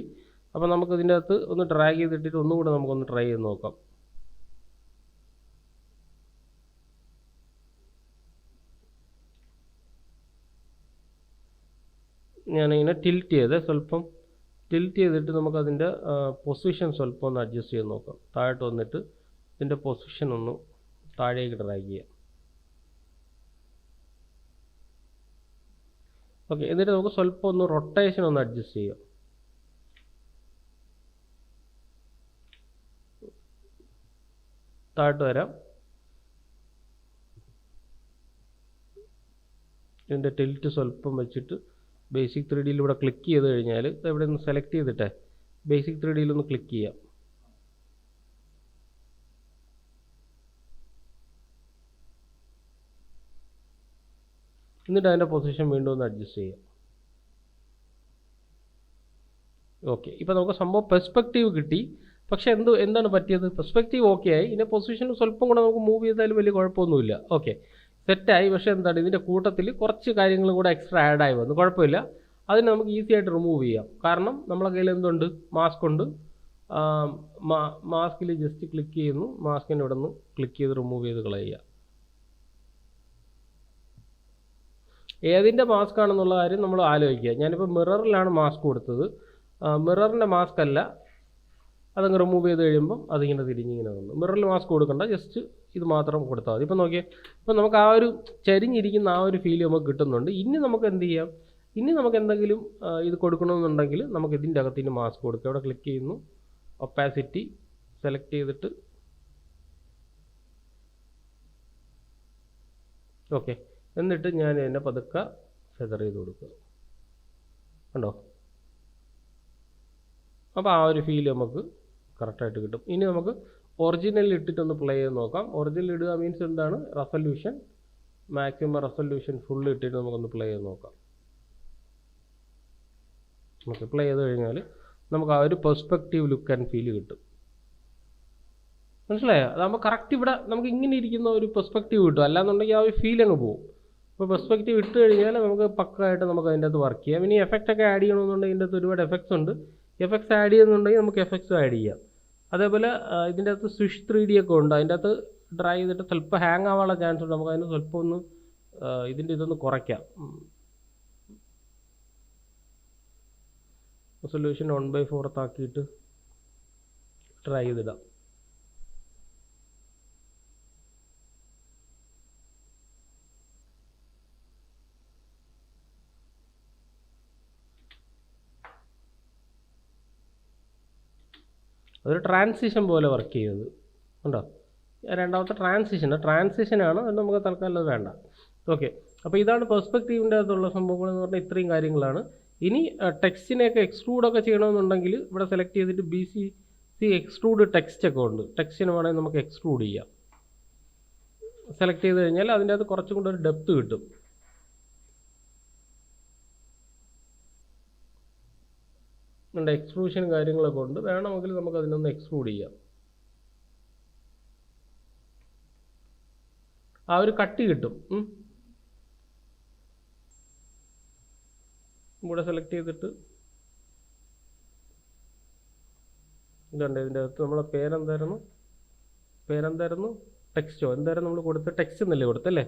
അപ്പോൾ നമുക്ക് ഇതിൻ്റെ അകത്ത് ഒന്ന് ഡ്രാഗ് ചെയ്തിട്ടിട്ട് ഒന്നും കൂടെ നമുക്കൊന്ന് ട്രൈ ചെയ്ത് നോക്കാം. ഞാനിങ്ങനെ ടിൽറ്റ് ചെയ്തിട്ട് നമുക്കതിൻ്റെ പൊസിഷൻ സ്വല്പം ഒന്ന് അഡ്ജസ്റ്റ് ചെയ്ത് നോക്കാം. താഴോട്ട് വന്നിട്ട് ഇതിൻ്റെ പൊസിഷൻ ഒന്ന് താഴേക്ക് ഡ്രാഗ് ചെയ്യാം. ഓക്കെ, എന്നിട്ട് നമുക്ക് സ്വല്പം ഒന്ന് റൊട്ടേഷൻ ഒന്ന് അഡ്ജസ്റ്റ് ചെയ്യാം. താഴോട്ട് വരാം. ഇതിൻ്റെ ടിൽറ്റ് സ്വല്പം വെച്ചിട്ട് ബേസിക് 3Dയിൽ ഇവിടെ ക്ലിക്ക് ചെയ്ത് കഴിഞ്ഞാൽ ഇവിടെ ഒന്ന് സെലക്ട് ചെയ്തിട്ടേ ബേസിക് 3Dയിൽ ഒന്ന് ക്ലിക്ക് ചെയ്യാം. എന്നിട്ട് അതിൻ്റെ പൊസിഷൻ വീണ്ടും ഒന്ന് അഡ്ജസ്റ്റ് ചെയ്യാം. ഓക്കെ, ഇപ്പോൾ നമുക്ക് സംഭവം പെർസ്പെക്റ്റീവ് കിട്ടി. പക്ഷേ എന്താണ് പറ്റിയത്? പെർസ്പെക്റ്റീവ് ഓക്കെ ആയി. ഇതിൻ്റെ പൊസിഷൻ സ്വല്പം കൂടെ നമുക്ക് മൂവ് ചെയ്താലും വലിയ കുഴപ്പമൊന്നുമില്ല. ഓക്കെ, സെറ്റായി. പക്ഷേ എന്താണ്, ഇതിൻ്റെ കൂട്ടത്തിൽ കുറച്ച് കാര്യങ്ങളും കൂടെ എക്സ്ട്രാ ആഡായി വന്നു. കുഴപ്പമില്ല, അതിന് നമുക്ക് ഈസി ആയിട്ട് റിമൂവ് ചെയ്യാം. കാരണം നമ്മളെ കയ്യിൽ എന്തുണ്ട്? മാസ്ക് ഉണ്ട്. മാസ്കിൽ ജസ്റ്റ് ക്ലിക്ക് ചെയ്യുന്നു, മാസ്കിൻ്റെ ഇവിടെ നിന്ന് ക്ലിക്ക് ചെയ്ത് റിമൂവ് ചെയ്ത് കളയുക. ഏതിൻ്റെ മാസ്ക് ആണെന്നുള്ള കാര്യം നമ്മൾ ആലോചിക്കുക. ഞാനിപ്പോൾ മിററിലാണ് മാസ്ക് കൊടുത്തത്, മിററിൻ്റെ മാസ്ക് അല്ല. അതങ്ങ് റിമൂവ് ചെയ്ത് കഴിയുമ്പം അതിങ്ങനെ തിരിഞ്ഞിങ്ങനെ വന്നു. മിററിൽ മാസ്ക് കൊടുക്കണ്ട, ജസ്റ്റ് ഇത് മാത്രം കൊടുത്താൽ മതി. ഇപ്പം നോക്കിയേ, ഇപ്പം നമുക്ക് ആ ഒരു ചരിഞ്ഞിരിക്കുന്ന ആ ഒരു ഫീൽ നമുക്ക് കിട്ടുന്നുണ്ട്. ഇനി നമുക്ക് എന്ത് ചെയ്യാം, ഇനി നമുക്ക് എന്തെങ്കിലും ഇത് കൊടുക്കണമെന്നുണ്ടെങ്കിൽ നമുക്ക് ഇതിൻ്റെ അകത്തിന് മാസ്ക് കൊടുക്കുക. ഇവിടെ ക്ലിക്ക് ചെയ്യുന്നു, ഒപ്പാസിറ്റി സെലക്ട് ചെയ്തിട്ട് ഓക്കെ, എന്നിട്ട് ഞാൻ ഇതിനെ പതുക്കെ ഫെദർ ചെയ്ത് കൊടുക്കുക. കണ്ടോ? അപ്പോൾ ആ ഒരു ഫീൽ നമുക്ക് കറക്റ്റായിട്ട് കിട്ടും. ഇനി നമുക്ക് ഒറിജിനൽ ഇട്ടിട്ടൊന്ന് പ്ലേ ചെയ്ത് നോക്കാം. ഒറിജിനൽ ഇടുക മീൻസ് എന്താണ്, റെസൊല്യൂഷൻ മാക്സിമം റെസൊല്യൂഷൻ ഫുൾ ഇട്ടിട്ട് നമുക്കൊന്ന് പ്ലേ ചെയ്ത് നോക്കാം. ഓക്കെ, പ്ലേ ചെയ്ത് കഴിഞ്ഞാൽ നമുക്ക് ആ ഒരു പെർസ്പെക്റ്റീവ് ലുക്ക് ആൻഡ് ഫീൽ കിട്ടും. മനസ്സിലായോ? അതാകുമ്പോൾ കറക്റ്റ് ഇവിടെ നമുക്ക് ഇങ്ങനെ ഇരിക്കുന്ന ഒരു പെർസ്പെക്റ്റീവ് കിട്ടും. അല്ലാന്നുണ്ടെങ്കിൽ ആ ഒരു ഫീൽ അങ്ങ് പോകും. അപ്പോൾ പെർസ്പെക്റ്റീവ് ഇട്ട് കഴിഞ്ഞാൽ നമുക്ക് പക്കായിട്ട് നമുക്ക് അതിൻ്റെ അകത്ത് വർക്ക് ചെയ്യാം. ഇനി എഫക്റ്റ് ഒക്കെ ആഡ് ചെയ്യണമെന്നുണ്ടെങ്കിൽ ഇതിൻ്റെ അകത്ത് ഒരുപാട് എഫക്ട്സ് ഉണ്ട്. എഫക്ട്സ് ആഡ് ചെയ്യുന്നുണ്ടെങ്കിൽ നമുക്ക് എഫക്ട്സും ആഡ് ചെയ്യാം. അതേപോലെ ഇതിൻ്റെ അകത്ത് സ്വിഷ് 3D ഒക്കെ ഉണ്ട്. അതിൻ്റെ അകത്ത് ഡ്രൈ ചെയ്തിട്ട് ചിലപ്പോൾ ഹാങ് ആവാനുള്ള ചാൻസ് ഉണ്ട്. നമുക്ക് അതിന് സ്വല്പം ഒന്ന് ഇതിൻ്റെ ഇതൊന്ന് കുറയ്ക്കാം. റെസൊല്യൂഷൻ 1/4 ആക്കിയിട്ട് ട്രൈ ചെയ്തിടാം. അതൊരു ട്രാൻസിഷൻ പോലെ വർക്ക് ചെയ്യുന്നത് ഉണ്ടോ? രണ്ടാമത്തെ ട്രാൻസിഷനാണ്, അത് നമുക്ക് തൽക്കാലം വേണ്ട. ഓക്കെ, അപ്പോൾ ഇതാണ് പെർസ്പെക്റ്റീവിൻ്റെ അകത്തുള്ള സംഭവങ്ങൾ എന്ന് പറഞ്ഞാൽ ഇത്രയും കാര്യങ്ങളാണ്. ഇനി ടെക്സ്റ്റിനെയൊക്കെ എക്സ്ട്രൂഡൊക്കെ ചെയ്യണമെന്നുണ്ടെങ്കിൽ ഇവിടെ സെലക്ട് ചെയ്തിട്ട് BCC എക്സ്ട്രൂഡ് ടെക്സ്റ്റ് ഒക്കെ ഉണ്ട്. ടെക്സ്റ്റിന് വേണമെങ്കിൽ നമുക്ക് എക്സ്ട്രൂഡ് ചെയ്യാം. സെലക്ട് ചെയ്ത് കഴിഞ്ഞാൽ അതിൻ്റെ അകത്ത് കുറച്ചും കൂടെ ഒരു ഡെപ്ത് കിട്ടും. എക്സ്ട്രൂഷൻ കാര്യങ്ങളൊക്കെ ഉണ്ട്. വേണമെങ്കിൽ നമുക്ക് അതിനൊന്ന് എക്സ്ട്രൂഡ് ചെയ്യാം. ആ ഒരു കട്ടി കിട്ടും. ഇവിടെ സെലക്ട് ചെയ്തിട്ട് ഇതുണ്ട്. ഇതിൻ്റെ അകത്ത് നമ്മളെ പേരെന്തായിരുന്നു ടെക്സ്റ്റോ എന്തായാലും നമ്മൾ കൊടുത്ത ടെക്സ്റ്റ് എന്നല്ലേ കൊടുത്തല്ലേ?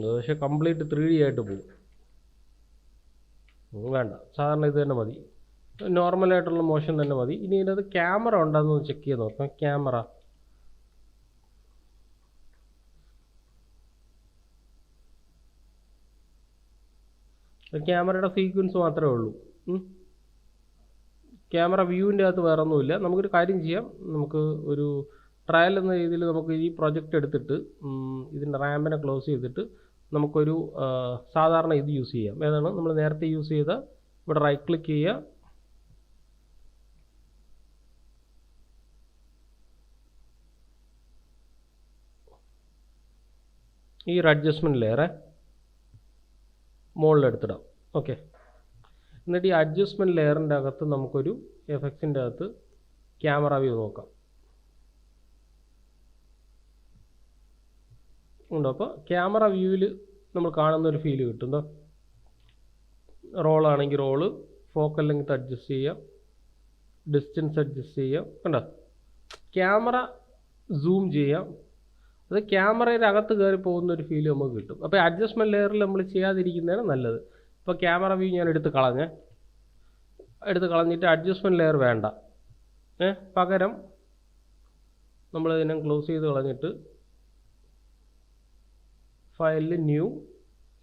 പക്ഷേ കംപ്ലീറ്റ് 3D ആയിട്ട് പോകും. വേണ്ട, സാധാരണ ഇത് തന്നെ മതി, നോർമലായിട്ടുള്ള മോഷൻ തന്നെ മതി. ഇനി ഇതിനകത്ത് ക്യാമറ ഉണ്ടെന്ന് ചെക്ക് ചെയ്ത് നോക്കാം. ക്യാമറയുടെ സീക്വൻസ് മാത്രമേ ഉള്ളൂ. ക്യാമറ വ്യൂവിൻ്റെ അകത്ത് വേറെ ഒന്നുമില്ല. നമുക്കൊരു കാര്യം ചെയ്യാം, നമുക്ക് ഒരു ട്രയൽ എന്ന രീതിയിൽ നമുക്ക് ഈ പ്രൊജക്റ്റ് എടുത്തിട്ട് ഇതിൻ്റെ റാമ്പിനെ ക്ലോസ് ചെയ്തിട്ട് നമുക്കൊരു സാധാരണ ഇത് യൂസ് ചെയ്യാം. ഏതാണ് നമ്മൾ നേരത്തെ യൂസ് ചെയ്ത, ഇവിടെ റൈറ്റ് ക്ലിക്ക് ചെയ്യുക, ഈ ഒരു അഡ്ജസ്റ്റ്മെൻറ്റ് ലെയറെ മുകളിലെടുത്തിടാം. ഓക്കെ, എന്നിട്ട് ഈ അഡ്ജസ്റ്റ്മെൻറ്റ് ലെയറിൻ്റെ അകത്ത് നമുക്കൊരു എഫക്ട്സിൻ്റെ അകത്ത് ക്യാമറ വ്യൂ നോക്കാം. ഉണ്ടോ? അപ്പോൾ ക്യാമറ വ്യൂവിൽ നമ്മൾ കാണുന്നൊരു ഫീൽ കിട്ടും. റോളാണെങ്കിൽ റോള്, ഫോക്കൽ ലെങ്ത് അഡ്ജസ്റ്റ് ചെയ്യാം, ഡിസ്റ്റൻസ് അഡ്ജസ്റ്റ് ചെയ്യാം. കണ്ടോ? ക്യാമറ സൂം ചെയ്യാം. അത് ക്യാമറയുടെ അകത്ത് കയറി പോകുന്നൊരു ഫീൽ നമുക്ക് കിട്ടും. അപ്പോൾ അഡ്ജസ്റ്റ്മെൻറ്റ് ലെയറിൽ നമ്മൾ ചെയ്യാതിരിക്കുന്നതാണ് നല്ലത്. ഇപ്പോൾ ക്യാമറ വ്യൂ ഞാൻ എടുത്ത് കളഞ്ഞിട്ട് അഡ്ജസ്റ്റ്മെൻറ്റ് ലെയർ വേണ്ട. പകരം നമ്മളിതിനെ ക്ലോസ് ചെയ്ത് കളഞ്ഞിട്ട് ഫയലിൽ ന്യൂ,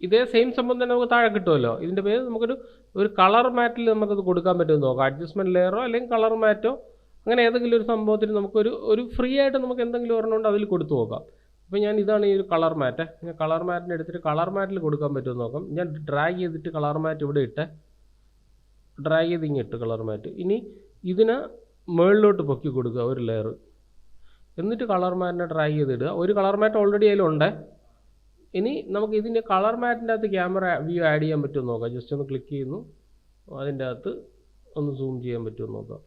ഇതേ സെയിം സംഭവം തന്നെ നമുക്ക് താഴെ കിട്ടുമല്ലോ. ഇതിൻ്റെ പേര് നമുക്കൊരു കളർ മാറ്റിൽ നമുക്കത് കൊടുക്കാൻ പറ്റുമെന്ന് നോക്കാം. അഡ്ജസ്റ്റ്മെൻറ്റ് ലെയറോ അല്ലെങ്കിൽ കളർ മാറ്റോ, അങ്ങനെ ഏതെങ്കിലും ഒരു സംഭവത്തിന് നമുക്കൊരു ഫ്രീ ആയിട്ട് നമുക്ക് എന്തെങ്കിലും ഒരെണ്ണമുണ്ട് അതിൽ കൊടുത്തു നോക്കാം. അപ്പോൾ ഞാൻ ഇതാണ് ഈ ഒരു കളർ മാറ്റ്. ഞാൻ കളർ മാറ്റിനെ എടുത്തിട്ട് കളർ മാറ്റിൽ കൊടുക്കാൻ പറ്റുമെന്ന് നോക്കാം. ഞാൻ ഡ്രാഗ് ചെയ്തിട്ട് കളർ മാറ്റ് ഇവിടെ ഡ്രാഗ് ചെയ്ത് ഇങ്ങിട്ട് കളർ മാറ്റ്. ഇനി ഇതിനെ മുകളിലോട്ട് പൊക്കി കൊടുക്കുക ഒരു ലെയർ, എന്നിട്ട് കളർ മാറ്റിനെ ഡ്രാഗ് ചെയ്തിടുക. ഒരു കളർ മാറ്റ് ഓൾറെഡി അതിലുണ്ട്. ഇനി നമുക്ക് ഇതിൻ്റെ കളർ മാറ്റിൻ്റെ അകത്ത് ക്യാമറ വ്യൂ ആഡ് ചെയ്യാൻ പറ്റുമെന്ന് നോക്കാം. ജസ്റ്റ് ഒന്ന് ക്ലിക്ക് ചെയ്യുന്നു, അതിൻ്റെ അകത്ത് ഒന്ന് സൂം ചെയ്യാൻ പറ്റുമെന്ന് നോക്കാം.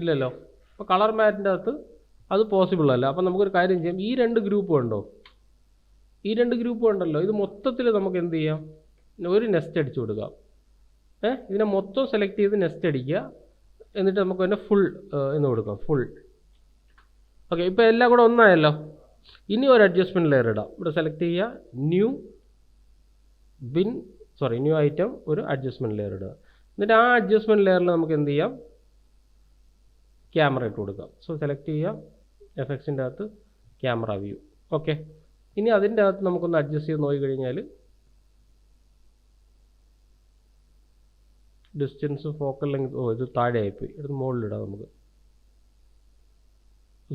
ഇല്ലല്ലോ. അപ്പോൾ കളർ മാറ്റിൻ്റെ അകത്ത് അത് പോസിബിൾ അല്ല. അപ്പം നമുക്കൊരു കാര്യം ചെയ്യാം, ഈ 2 ഗ്രൂപ്പ് ഉണ്ടോ, ഈ 2 ഗ്രൂപ്പ് ഉണ്ടല്ലോ, ഇത് മൊത്തത്തിൽ നമുക്ക് എന്ത് ചെയ്യാം, ഒരു നെസ്റ്റ് അടിച്ചു കൊടുക്കാം. ഇതിനെ മൊത്തം സെലക്ട് ചെയ്ത് നെസ്റ്റ് അടിക്കുക. എന്നിട്ട് നമുക്ക് തന്നെ ഫുൾ എന്ന് കൊടുക്കാം, ഫുൾ. ഓക്കെ, ഇപ്പോൾ എല്ലാം കൂടെ ഒന്നായല്ലോ. ഇനി ഒരു അഡ്ജസ്റ്റ്മെൻറ്റ് ലെയർ ഇടാം. ഇവിടെ സെലക്ട് ചെയ്യുക, ന്യൂ ഐറ്റം, ഒരു അഡ്ജസ്റ്റ്മെൻറ്റ് ലെയർ ഇടുക. എന്നിട്ട് ആ അഡ്ജസ്റ്റ്മെൻറ്റ് ലെയറിൽ നമുക്ക് എന്ത് ചെയ്യാം, ക്യാമറ ഇട്ട് കൊടുക്കാം. സോ സെലക്ട് ചെയ്യുക, എഫക്ട്സിൻ്റെ അകത്ത് ക്യാമറ വ്യൂ. ഓക്കെ, ഇനി അതിൻ്റെ അകത്ത് നമുക്കൊന്ന് അഡ്ജസ്റ്റ് ചെയ്ത് നോക്കി കഴിഞ്ഞാൽ ഡിസ്റ്റൻസ്, ഫോക്കൽ ലെങ്ത്, ഇത് താഴെ ആയിപ്പോയി, ഇത് മുകളിലിടാം. നമുക്ക്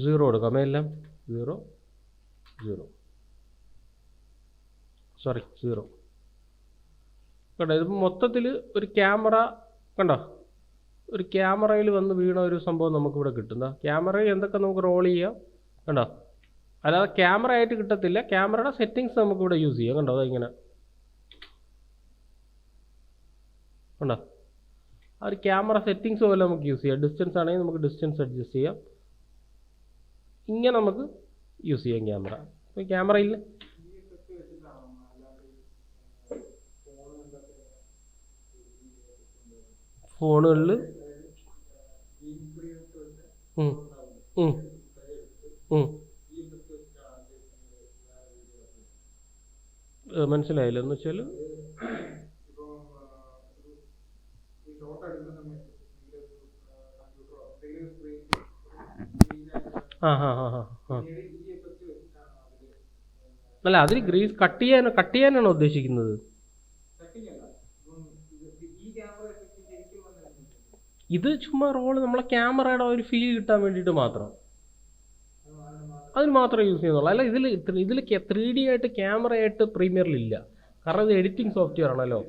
0 കൊടുക്കാം, എല്ലാം 0 കണ്ടോ. ഇത് മൊത്തത്തിൽ ഒരു ക്യാമറ കണ്ടോ, ഒരു ക്യാമറയിൽ വന്ന് വീണ ഒരു സംഭവം നമുക്കിവിടെ കിട്ടുന്ന. ക്യാമറയിൽ എന്തൊക്കെ നമുക്ക് റോൾ ചെയ്യാം കണ്ടോ. അല്ലാതെ ക്യാമറ ആയിട്ട് കിട്ടത്തില്ല, ക്യാമറയുടെ സെറ്റിങ്സ് നമുക്കിവിടെ യൂസ് ചെയ്യാം. കണ്ടോ, അതിങ്ങനെ കണ്ടോ, ആ ഒരു ക്യാമറ സെറ്റിങ്സ് പോലെ നമുക്ക് യൂസ് ചെയ്യാം. ഡിസ്റ്റൻസ് ആണെങ്കിൽ നമുക്ക് ഡിസ്റ്റൻസ് അഡ്ജസ്റ്റ് ചെയ്യാം. ഇങ്ങനെ നമുക്ക് യൂസ് ചെയ്യാം ക്യാമറ. അപ്പോൾ ക്യാമറയിൽ ഫോണുകളിൽ മനസ്സിലായില്ല എന്ന് വെച്ചാൽ അല്ല, അതിൽ ഗ്രീസ് കട്ട് ചെയ്യാനാണോ ഉദ്ദേശിക്കുന്നത്? ഇത് ചുമ്മാ റോള് നമ്മളെ ക്യാമറയുടെ ഒരു ഫീൽ കിട്ടാൻ വേണ്ടിയിട്ട് മാത്രം, അതിന് മാത്രമേ യൂസ് ചെയ്യുന്നുള്ളൂ. അല്ല, ഇതിൽ 3D ആയിട്ട് ക്യാമറ ആയിട്ട് പ്രീമിയറിലില്ല. കാരണം ഇത് എഡിറ്റിംഗ് സോഫ്റ്റ്വെയർ ആണല്ലോ.